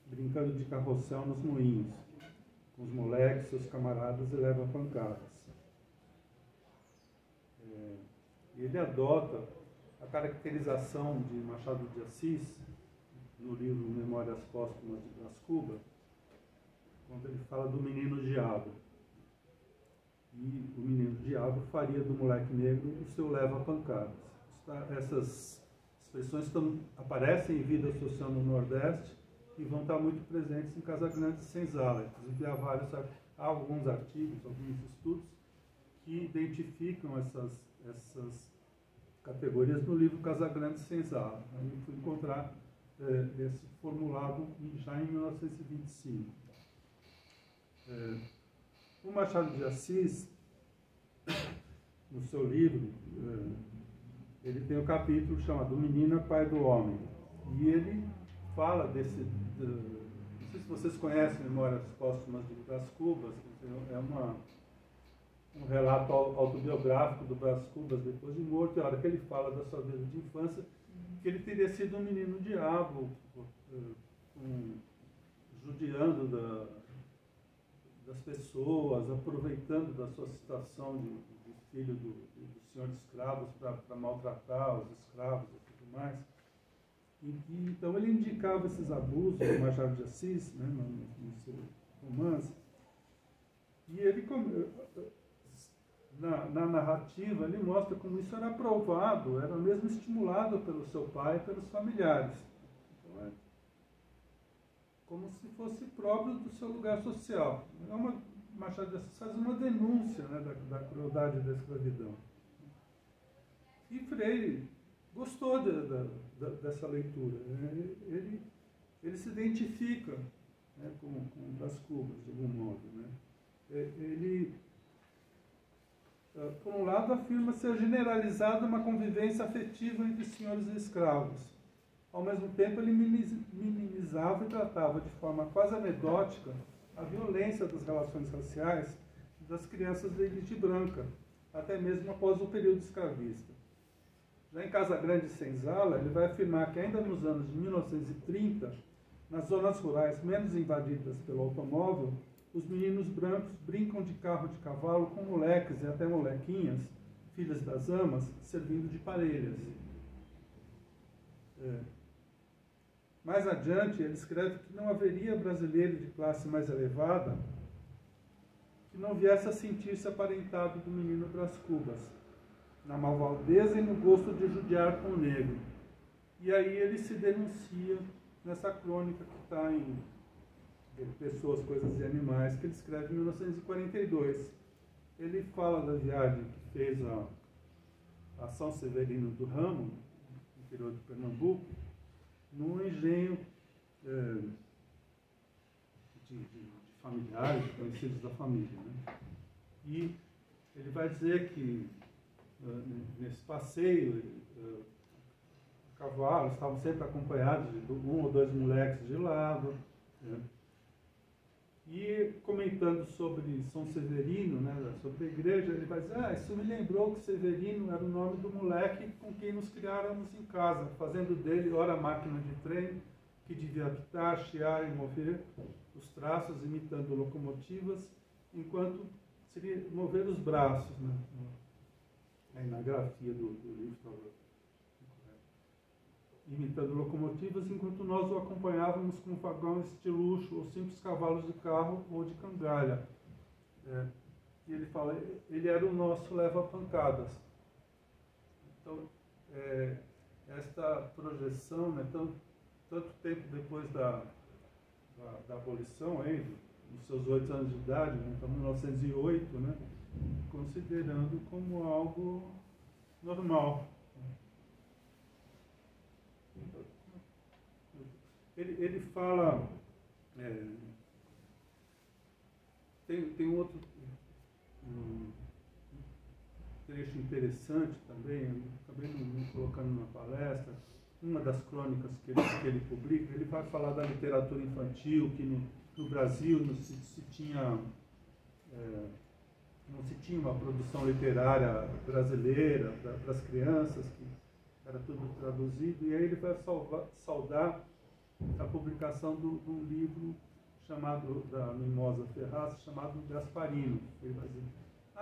brincando de carrossel nos moinhos, com os moleques, seus camaradas e leva pancadas. Ele adota a caracterização de Machado de Assis, no livro Memórias Póstumas de Brás Cubas, quando ele fala do menino diabo. E o menino diabo faria do moleque negro o seu leva-pancadas. Essas expressões aparecem em Vida Social no Nordeste e vão estar muito presentes em Casagrande e Senzala. Inclusive, há alguns artigos, alguns estudos que identificam essas categorias no livro Casagrande e Senzala. Eu fui encontrar esse formulado já em 1925. O Machado de Assis, no seu livro, ele tem um capítulo chamado O Menino é Pai do Homem. E ele fala não sei se vocês conhecem Memórias Póstumas de Brás Cubas, é um relato autobiográfico do Brás Cubas depois de morto, e a hora que ele fala da sua vida de infância, que ele teria sido um menino diabo, judiando das pessoas, aproveitando da sua situação de filho do senhor de escravos para maltratar os escravos e tudo mais. Então ele indicava esses abusos do Machado de Assis, né, no seu romance, e ele, na narrativa, ele mostra como isso era aprovado, era mesmo estimulado pelo seu pai e pelos familiares. Então, como se fosse próprio do seu lugar social. Machado de Assis faz uma denúncia, né, da crueldade da escravidão. E Freire gostou dessa leitura. Né? Ele se identifica, né, com Brás Cubas, de algum modo. Né? Ele, por um lado, afirma ser generalizada uma convivência afetiva entre senhores e escravos. Ao mesmo tempo, ele minimizava e tratava de forma quase anedótica a violência das relações raciais das crianças da elite branca, até mesmo após o período escravista. Já em Casagrande e Senzala, ele vai afirmar que ainda nos anos de 1930, nas zonas rurais menos invadidas pelo automóvel, os meninos brancos brincam de carro de cavalo com moleques e até molequinhas, filhas das amas, servindo de parelhas. Mais adiante, ele escreve que não haveria brasileiro de classe mais elevada que não viesse a sentir-se aparentado do menino Brás Cubas, na malvadeza e no gosto de judiar com o negro. E aí ele se denuncia nessa crônica que está em Pessoas, Coisas e Animais, que ele escreve em 1942. Ele fala da viagem que fez a São Severino do Ramo, no interior de Pernambuco, num engenho de familiares, de conhecidos da família. Né? E ele vai dizer que nesse passeio, cavalos estavam sempre acompanhados de um ou dois moleques de lado. Né? E comentando sobre São Severino, né, sobre a igreja, ele vai dizer, isso me lembrou que Severino era o nome do moleque com quem nos criáramos em casa, fazendo dele ora máquina de trem, que devia apitar, chiar e mover os traços, imitando locomotivas, enquanto seria mover os braços. Né? Aí na grafia do livro estava imitando locomotivas, enquanto nós o acompanhávamos com vagões de luxo ou simples cavalos de carro ou de cangalha. E ele fala, ele era o nosso leva-pancadas. Então, esta projeção, né, tanto tempo depois da abolição, aí, nos seus 8 anos de idade, né? Então 1908, né? Considerando como algo normal. Ele fala, tem um outro trecho interessante também, eu acabei não colocando na palestra, uma das crônicas que ele publica, ele vai falar da literatura infantil, que no Brasil não se tinha uma produção literária brasileira para as crianças, que era tudo traduzido, e aí ele vai saudar a publicação de um livro chamado, da Mimosa Ferraz, chamado Gasparino. Ele vai dizer,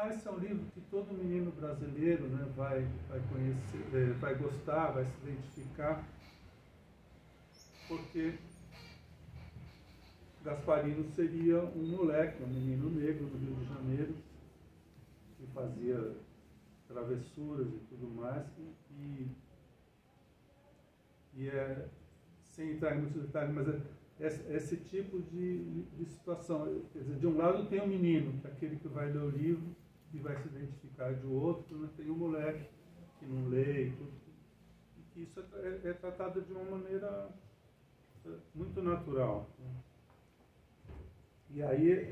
esse é um livro que todo menino brasileiro, né, vai conhecer, vai gostar, vai se identificar, porque Gasparino seria um moleque, um menino negro do Rio de Janeiro, que fazia travessuras e tudo mais, sem entrar em muitos detalhes, mas esse tipo de situação. Quer dizer, de um lado tem o menino, que é aquele que vai ler o livro e vai se identificar, de outro, né, tem o moleque que não lê e tudo. E que isso é tratado de uma maneira muito natural. E aí,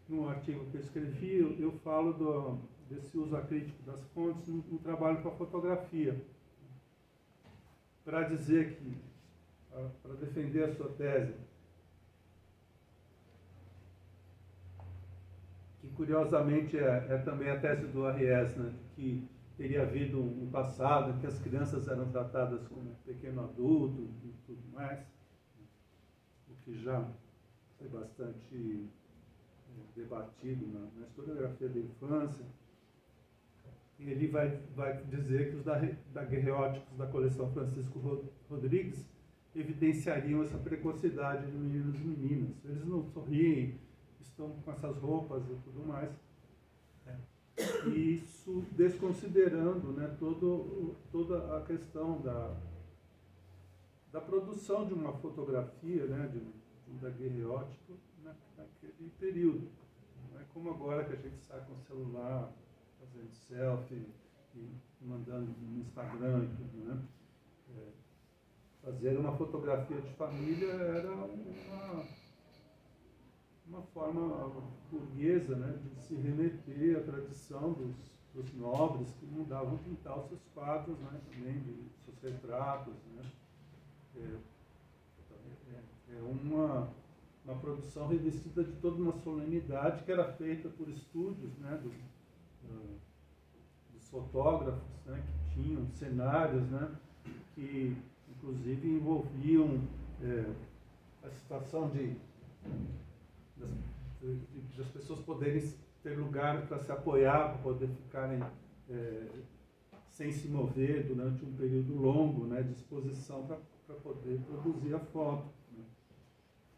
no artigo que eu escrevi, eu falo desse uso acrítico das fontes no trabalho com a fotografia, para dizer que, para defender a sua tese, que curiosamente é também a tese do Arries, né, que teria havido um passado em que as crianças eram tratadas como pequeno adulto e tudo mais, o que já foi bastante debatido na historiografia da infância. E ele vai dizer que os daguerreótipos da coleção Francisco Rodrigues evidenciariam essa precocidade de meninos e meninas. Eles não sorriem, estão com essas roupas e tudo mais. E isso desconsiderando, né, toda a questão da produção de uma fotografia, né, de um daguerreótipo naquele período. Não é como agora que a gente sai com o celular, fazendo selfie e mandando no Instagram e tudo, né? Fazer uma fotografia de família era uma forma burguesa, né, de se remeter à tradição dos nobres que mandavam pintar os seus quadros, né, também de seus retratos, né. Uma produção revestida de toda uma solenidade que era feita por estúdios, né, dos fotógrafos, né, que tinham cenários, né, que inclusive envolviam a situação das pessoas poderem ter lugar para se apoiar, para poder ficarem sem se mover durante um período longo, né, de exposição para poder produzir a foto. Né.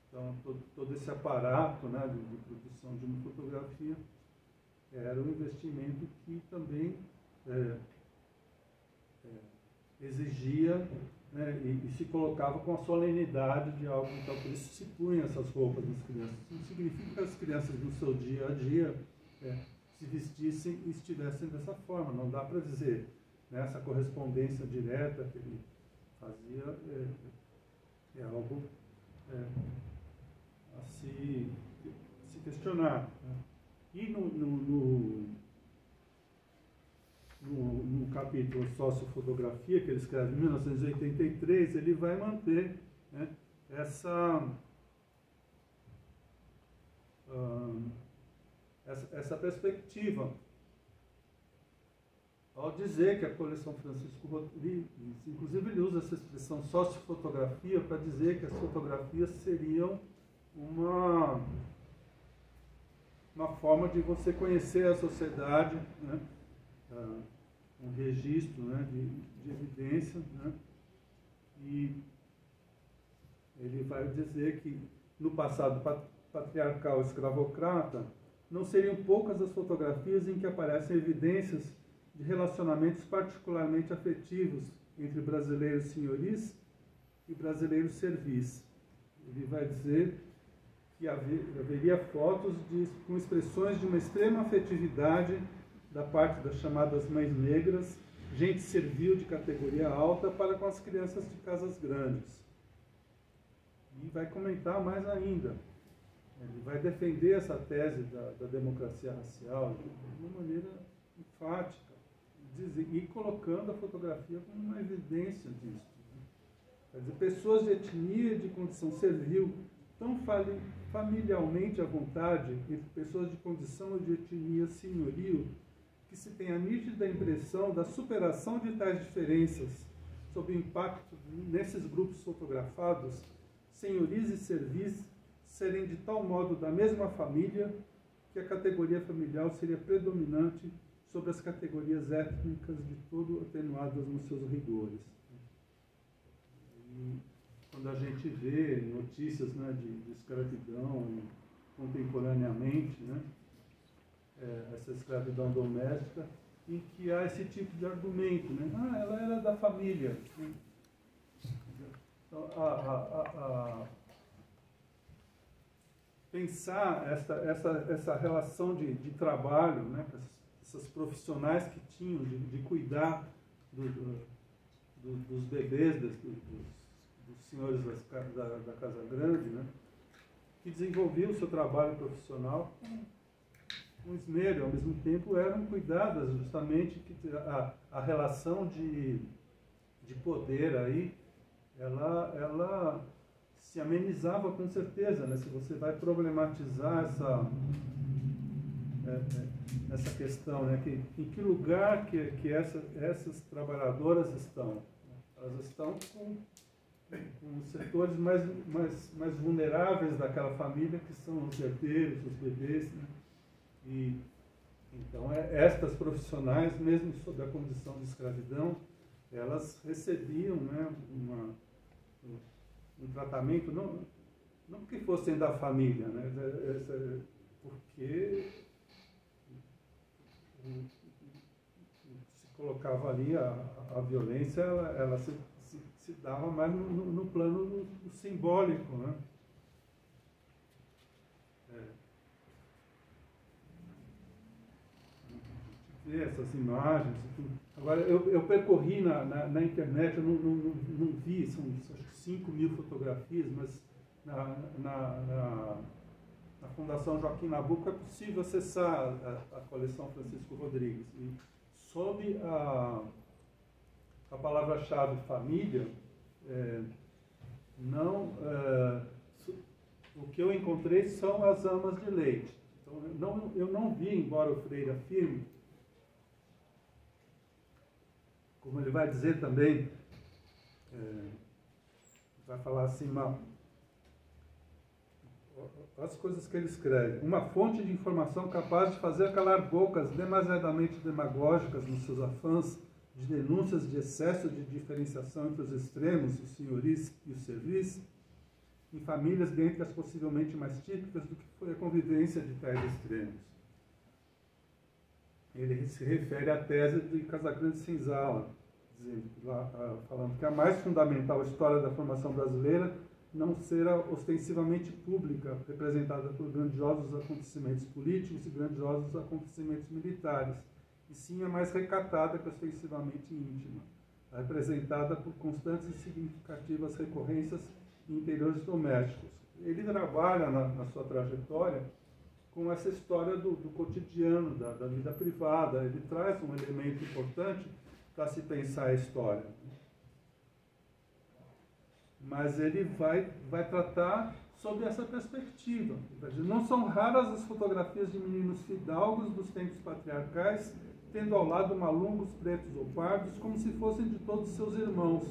Então, todo esse aparato, né, de produção de uma fotografia era um investimento que também exigia, né, e se colocava com a solenidade de algo. Então, por isso se punham essas roupas nas crianças. Isso não significa que as crianças no seu dia a dia se vestissem e estivessem dessa forma. Não dá para dizer, né, essa correspondência direta que ele fazia é algo a se questionar. Né? E no capítulo Sociofotografia, que ele escreve em 1983, ele vai manter, né, essa perspectiva, ao dizer que a coleção Francisco Rodrigues, inclusive ele usa essa expressão sociofotografia para dizer que as fotografias seriam uma forma de você conhecer a sociedade, né, um registro, né, de evidência, né, e ele vai dizer que no passado patriarcal escravocrata não seriam poucas as fotografias em que aparecem evidências de relacionamentos particularmente afetivos entre brasileiros senhoris e brasileiros servis. Ele vai dizer que haveria fotos com expressões de uma extrema afetividade da parte das chamadas mães negras, gente servil de categoria alta, para com as crianças de casas grandes. E vai comentar mais ainda. Ele vai defender essa tese da democracia racial de uma maneira enfática, e colocando a fotografia como uma evidência disso. Quer dizer, pessoas de etnia de condição servil tão familiarmente à vontade entre pessoas de condição de etnia senhoril, que se tem a nítida impressão da superação de tais diferenças sob o impacto nesses grupos fotografados, senhoris e servis serem de tal modo da mesma família que a categoria familiar seria predominante sobre as categorias étnicas de todo atenuadas nos seus rigores. E quando a gente vê notícias, né, de escravidão contemporaneamente, né, essa escravidão doméstica, em que há esse tipo de argumento, né? Ela era da família. Né? Então, pensar essa relação de trabalho, né, essas profissionais que tinham de cuidar dos bebês, dos senhores da Casa Grande, né, que desenvolviam o seu trabalho profissional com esmero, ao mesmo tempo eram cuidadas justamente que a relação de poder aí, ela se amenizava com certeza, né? Se você vai problematizar essa questão, né? Em que lugar que essas trabalhadoras estão? Elas estão com os setores mais vulneráveis daquela família, que são os herdeiros, os bebês, né? E então estas profissionais, mesmo sob a condição de escravidão, elas recebiam, né, um tratamento, não porque fossem da família, né, porque se colocava ali a violência, ela se dava mais no plano do simbólico, né? Ver essas imagens. Agora, eu percorri na internet, eu não vi, são acho que 5.000 fotografias, mas na Fundação Joaquim Nabuco é possível acessar a coleção Francisco Rodrigues. E sob a palavra-chave família, o que eu encontrei são as amas de leite. Então, eu não vi, embora o Freire afirme, como ele vai dizer também, vai falar assim, as coisas que ele escreve: uma fonte de informação capaz de fazer calar bocas demasiadamente demagógicas nos seus afãs de denúncias de excesso de diferenciação entre os extremos, os senhoris e os servis, em famílias dentre as possivelmente mais típicas do que foi a convivência de tais extremos. Ele se refere à tese de Casagrande Senzala, falando que a mais fundamental história da formação brasileira não será ostensivamente pública, representada por grandiosos acontecimentos políticos e grandiosos acontecimentos militares, e sim a mais recatada que ostensivamente íntima, representada por constantes e significativas recorrências em interiores domésticos. Ele trabalha na sua trajetória com essa história do cotidiano, da vida privada. Ele traz um elemento importante para se pensar a história. Mas ele vai tratar sob essa perspectiva. Não são raras as fotografias de meninos fidalgos dos tempos patriarcais, tendo ao lado malungos pretos ou pardos, como se fossem de todos seus irmãos,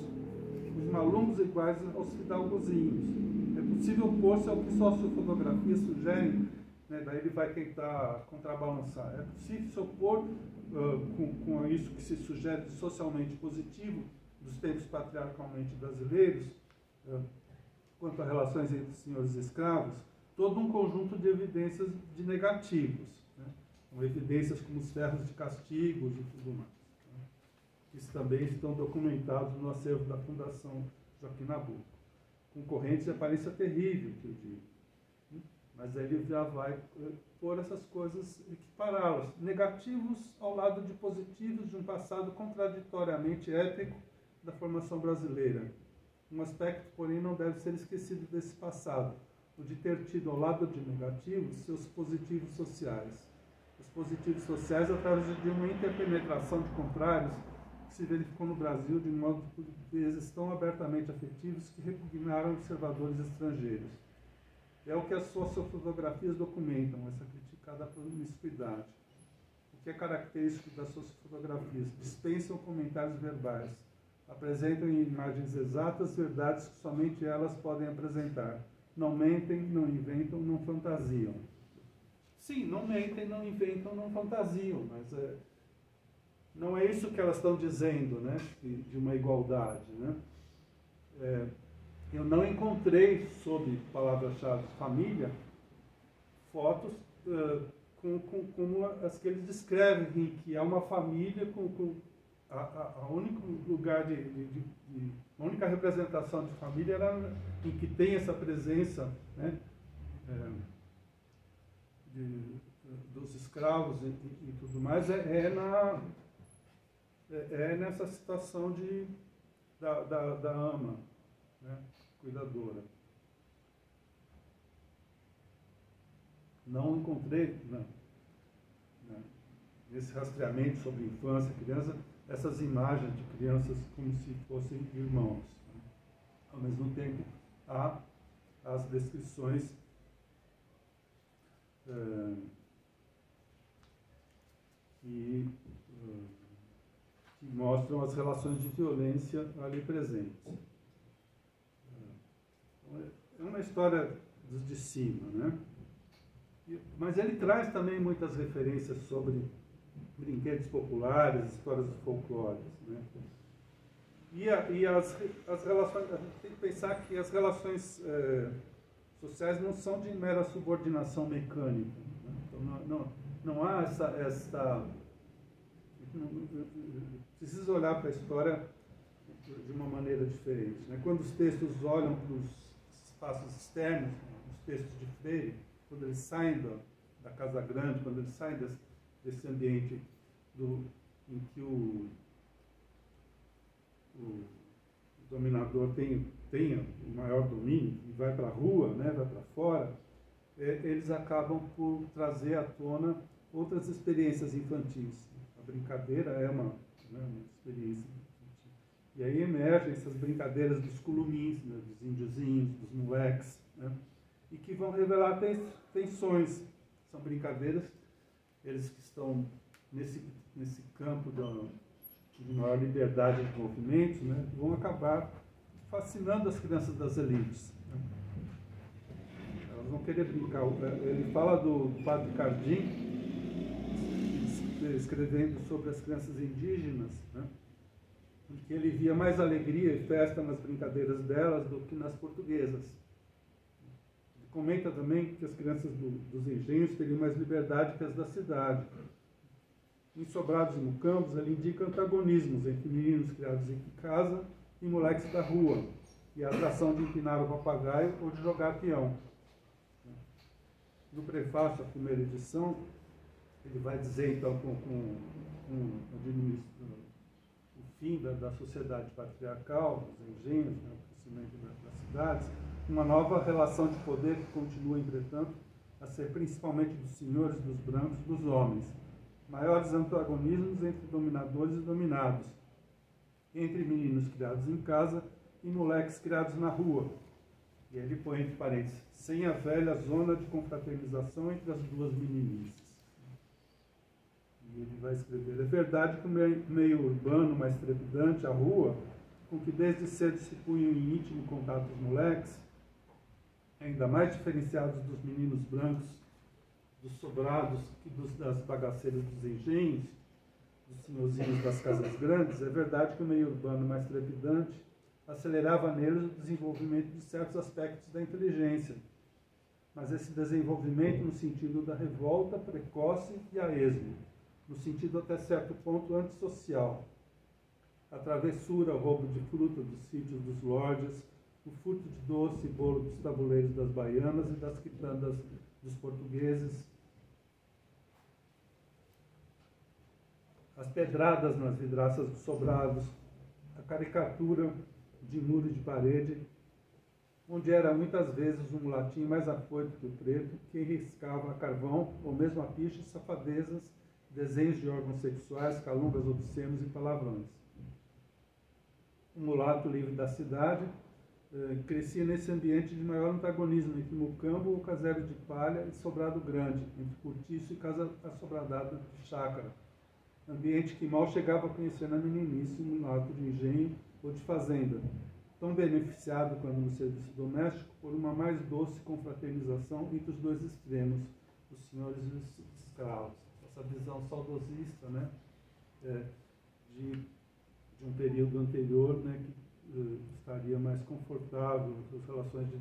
os malungos iguais aos fidalgozinhos. É possível opor-se ao que sociofotografias sugerem, né? Daí ele vai tentar contrabalançar. É possível se opor com isso que se sugere de socialmente positivo dos tempos patriarcalmente brasileiros, quanto a relações entre senhores e escravos, todo um conjunto de evidências de negativos, né? Com evidências como os ferros de castigos e tudo mais, né? Isso também estão documentados no acervo da Fundação Joaquim Nabuco. Concorrentes de aparência terrível, que eu digo. Mas ele já vai pôr essas coisas, equipará-las. Negativos ao lado de positivos de um passado contraditoriamente épico da formação brasileira. Um aspecto, porém, não deve ser esquecido desse passado, o de ter tido ao lado de negativos seus positivos sociais. Os positivos sociais através de uma interpenetração de contrários que se verificou no Brasil de modo por vezes tão abertamente afetivos que repugnaram observadores estrangeiros. É o que as sociofotografias documentam, essa criticada promiscuidade. O que é característico das sociofotografias? Dispensam comentários verbais. Apresentam em imagens exatas verdades que somente elas podem apresentar. Não mentem, não inventam, não fantasiam. Sim, não mentem, não inventam, não fantasiam, mas não é isso que elas estão dizendo, né? De uma igualdade, né? Eu não encontrei, sob palavra-chave família, fotos como as que eles descrevem, em que é uma família com a único lugar a única representação de família era em que tem essa presença, né, dos escravos e tudo mais, nessa situação da ama, né, cuidadora. Não encontrei, nesse rastreamento sobre infância, criança, essas imagens de crianças como se fossem irmãos. Né? Ao mesmo tempo, há as descrições que mostram as relações de violência ali presentes. É uma história dos de cima, né? Mas ele traz também muitas referências sobre brinquedos populares, histórias folclóricas, né? E as relações, a gente tem que pensar que as relações sociais não são de mera subordinação mecânica, né? Então não há essa precisa olhar para a história de uma maneira diferente, né? Quando os textos olham para os espaços externos, os textos de Freire, quando eles saem da Casa Grande, quando eles saem desse ambiente em que o dominador tenha o maior domínio e vai para a rua, né, vai para fora, eles acabam por trazer à tona outras experiências infantis. A brincadeira é uma experiência infantil. E aí emergem essas brincadeiras dos culumins, né, dos índiozinhos, dos moleques, né, e que vão revelar tensões. São brincadeiras, eles que estão nesse campo de maior liberdade de movimentos, né, vão acabar fascinando as crianças das elites. Né. Elas vão querer brincar. Ele fala do Padre Cardim, escrevendo sobre as crianças indígenas, né, que ele via mais alegria e festa nas brincadeiras delas do que nas portuguesas. Ele comenta também que as crianças dos engenhos teriam mais liberdade que as da cidade. Em Sobrados e Mucambos, ele indica antagonismos entre meninos criados em casa e moleques da rua, e a atração de empinar o papagaio ou de jogar peão. No prefácio, a primeira edição, ele vai dizer, então, com o fim da sociedade patriarcal, dos engenhos, né, o crescimento das cidades, uma nova relação de poder que continua, entretanto, a ser principalmente dos senhores, dos brancos, dos homens. Maiores antagonismos entre dominadores e dominados, entre meninos criados em casa e moleques criados na rua. E ele põe entre parênteses, sem a velha zona de confraternização entre as duas meninices. E ele vai escrever, é verdade que o meio urbano mais trepidante, a rua, com que desde cedo se punham em íntimo contato os moleques, ainda mais diferenciados dos meninos brancos, dos sobrados e das bagaceiras dos engenhos, dos senhorzinhos das casas grandes, é verdade que o meio urbano mais trepidante acelerava neles o desenvolvimento de certos aspectos da inteligência, mas esse desenvolvimento no sentido da revolta precoce e a esmo, no sentido até certo ponto antissocial. A travessura, o roubo de fruta dos sítios dos lordes, o furto de doce e bolo dos tabuleiros das baianas e das quitandas dos portugueses, as pedradas nas vidraças dos sobrados, a caricatura de muro de parede, onde era muitas vezes um mulatinho mais afoito que o preto, que riscava a carvão, ou mesmo a piche, safadezas, desenhos de órgãos sexuais, calungas obscenos e palavrões. Um mulato livre da cidade, crescia nesse ambiente de maior antagonismo entre Mucambo, o casebre de palha, e Sobrado Grande, entre Cortiço e casa assobradada de chácara. Ambiente que mal chegava a conhecer na meninice um mulato de engenho ou de fazenda, tão beneficiado quando no serviço doméstico por uma mais doce confraternização entre os dois extremos, os senhores e os escravos. Essa visão saudosista, né, de um período anterior, né, que estaria mais confortável nas relações de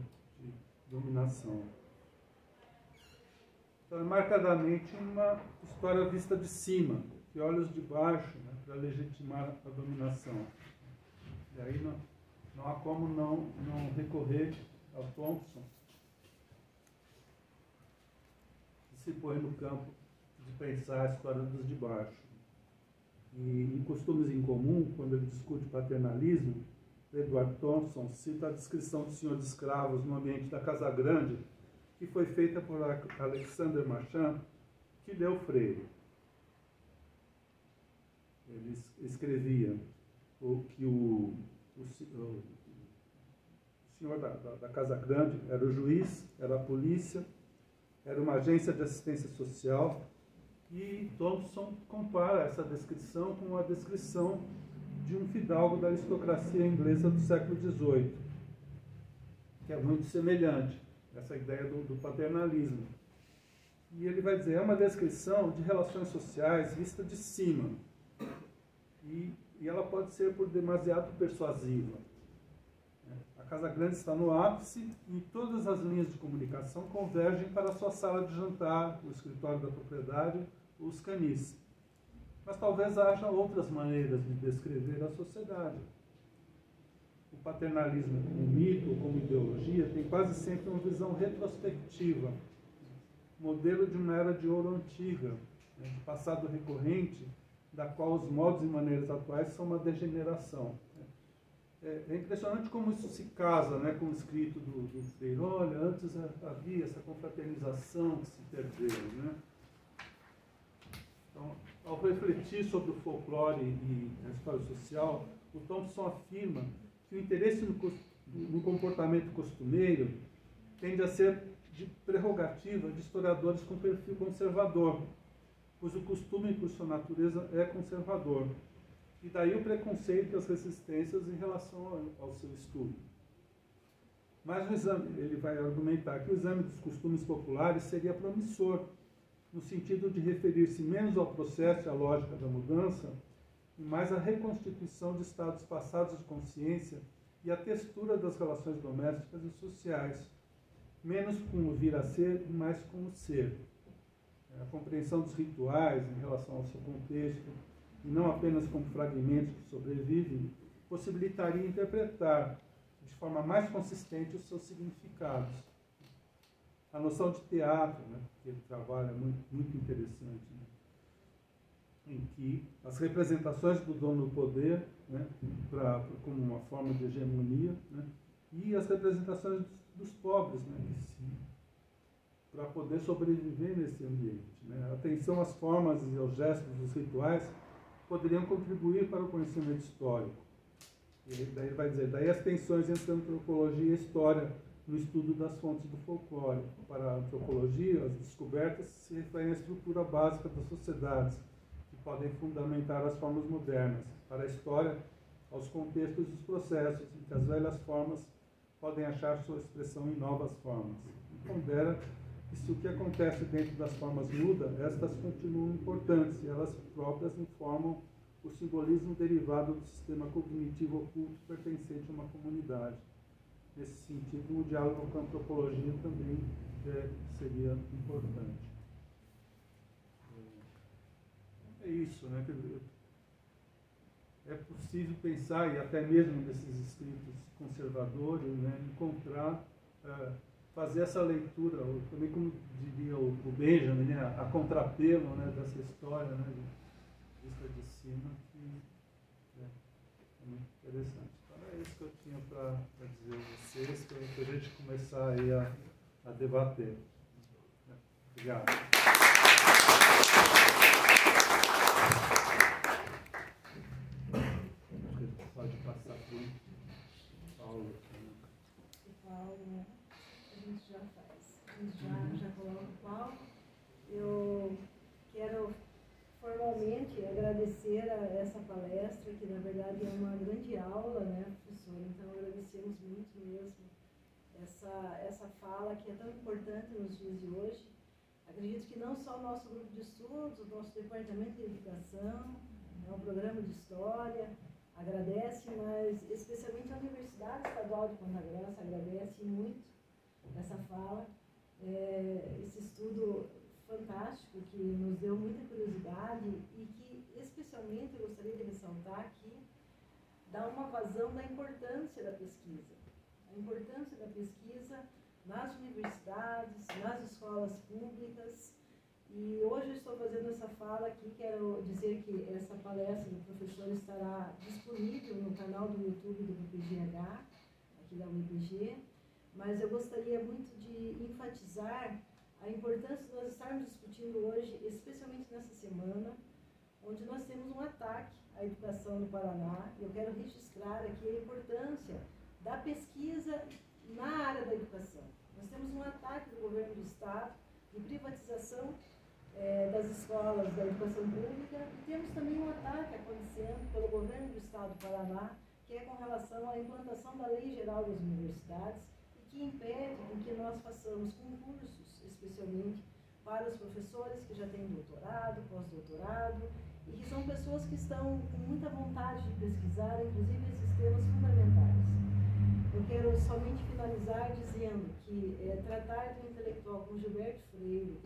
dominação. Então, é marcadamente uma história vista de cima, de olhos de baixo, né, para legitimar a dominação. E aí não há como não recorrer ao Thompson, que se põe no campo de pensar a história dos de baixo. E em Costumes em Comum, quando ele discute paternalismo, Edward Thompson cita a descrição do senhor de escravos no ambiente da Casa Grande, que foi feita por Alexander Marchand, que leu Freire. Ele escrevia que o senhor da Casa Grande era o juiz, era a polícia, era uma agência de assistência social, e Thompson compara essa descrição com a descrição de um fidalgo da aristocracia inglesa do século XVIII, que é muito semelhante, essa ideia do paternalismo. E ele vai dizer, é uma descrição de relações sociais vista de cima, e ela pode ser por demasiado persuasiva. A Casa Grande está no ápice e todas as linhas de comunicação convergem para a sua sala de jantar, o escritório da propriedade, os canis. Mas talvez haja outras maneiras de descrever a sociedade. O paternalismo como mito, como ideologia, tem quase sempre uma visão retrospectiva, modelo de uma era de ouro antiga, de passado recorrente, da qual os modos e maneiras atuais são uma degeneração. É impressionante como isso se casa, né, com o escrito do Freire. Olha, antes havia essa confraternização que se perdeu, né? Então, ao refletir sobre o folclore e a história social, o Thompson afirma que o interesse no comportamento costumeiro tende a ser de prerrogativa de historiadores com perfil conservador, pois o costume, por sua natureza, é conservador. E daí o preconceito e as resistências em relação ao seu estudo. Mas o exame, ele vai argumentar que o exame dos costumes populares seria promissor, no sentido de referir-se menos ao processo e à lógica da mudança, e mais à reconstituição de estados passados de consciência e à textura das relações domésticas e sociais, menos com o vir a ser e mais com o ser. A compreensão dos rituais em relação ao seu contexto, e não apenas como fragmentos que sobrevivem, possibilitaria interpretar de forma mais consistente os seus significados. A noção de teatro, né, que ele trabalha, é muito interessante, né, em que as representações do dono do poder, né, como uma forma de hegemonia, né, e as representações dos pobres, né, para poder sobreviver nesse ambiente. Né. A atenção às formas e aos gestos dos rituais poderiam contribuir para o conhecimento histórico. E daí ele vai dizer, daí as tensões entre antropologia e história no estudo das fontes do folclore. Para a antropologia, as descobertas se referem à estrutura básica das sociedades, que podem fundamentar as formas modernas. Para a história, aos contextos dos processos, em que as velhas formas podem achar sua expressão em novas formas. E pondera que se o que acontece dentro das formas muda, estas continuam importantes e elas próprias informam o simbolismo derivado do sistema cognitivo oculto pertencente a uma comunidade. Nesse sentido, o diálogo com a antropologia também seria importante. É isso, né? é possível pensar, e até mesmo desses escritos conservadores, né, encontrar, fazer essa leitura, ou também como diria o Benjamin, né, a contrapelo, né, dessa história, né, vista de cima, que é muito interessante. Então é isso que eu tinha para dizer a vocês, para a gente começar aí a debater. Obrigado. Pode passar para o Paulo. O Paulo, né? A gente já faz. A gente já coloca o Paulo. Eu quero formalmente agradecer a essa palestra, que na verdade é uma grande aula, né, professor? Então agradecemos muito mesmo essa fala que é tão importante nos dias de hoje. Acredito que não só o nosso grupo de estudos, o nosso departamento de educação, o programa de história, agradece, mas especialmente a Universidade Estadual de Ponta Grossa agradece muito essa fala, esse estudo fantástico que nos deu muita curiosidade e que especialmente eu gostaria de ressaltar aqui, dá uma vazão da importância da pesquisa. A importância da pesquisa nas universidades, nas escolas públicas. E hoje eu estou fazendo essa fala aqui, quero dizer que essa palestra do professor estará disponível no canal do YouTube do UPGH, aqui da UEPG, mas eu gostaria muito de enfatizar a importância de nós estarmos discutindo hoje, especialmente nessa semana, onde nós temos um ataque à educação no Paraná. Eu quero registrar aqui a importância da pesquisa na área da educação. Nós temos um ataque do governo do Estado de privatização das escolas da educação pública, e temos também um ataque acontecendo pelo governo do Estado do Paraná, que é com relação à implantação da Lei Geral das Universidades, e que impede que nós façamos concursos, especialmente para os professores que já têm doutorado, pós-doutorado, e que são pessoas que estão com muita vontade de pesquisar, inclusive esses temas fundamentais. Eu quero somente finalizar dizendo que tratar do intelectual como Gilberto Freire,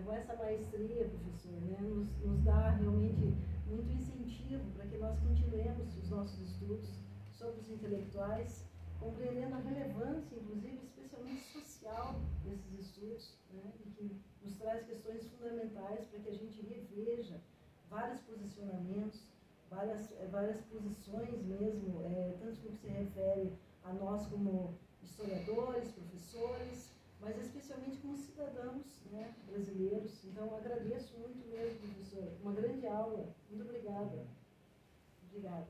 com essa maestria, professor, nos dá realmente muito incentivo para que nós continuemos os nossos estudos sobre os intelectuais, compreendendo a relevância, inclusive, especialmente social desses estudos, e que nos traz questões fundamentais para que a gente reveja vários posicionamentos, várias posições mesmo, tanto no que se refere a nós como historiadores, professores, mas especialmente como cidadãos brasileiros. Então, agradeço muito mesmo, professor. Uma grande aula. Muito obrigada. Obrigada.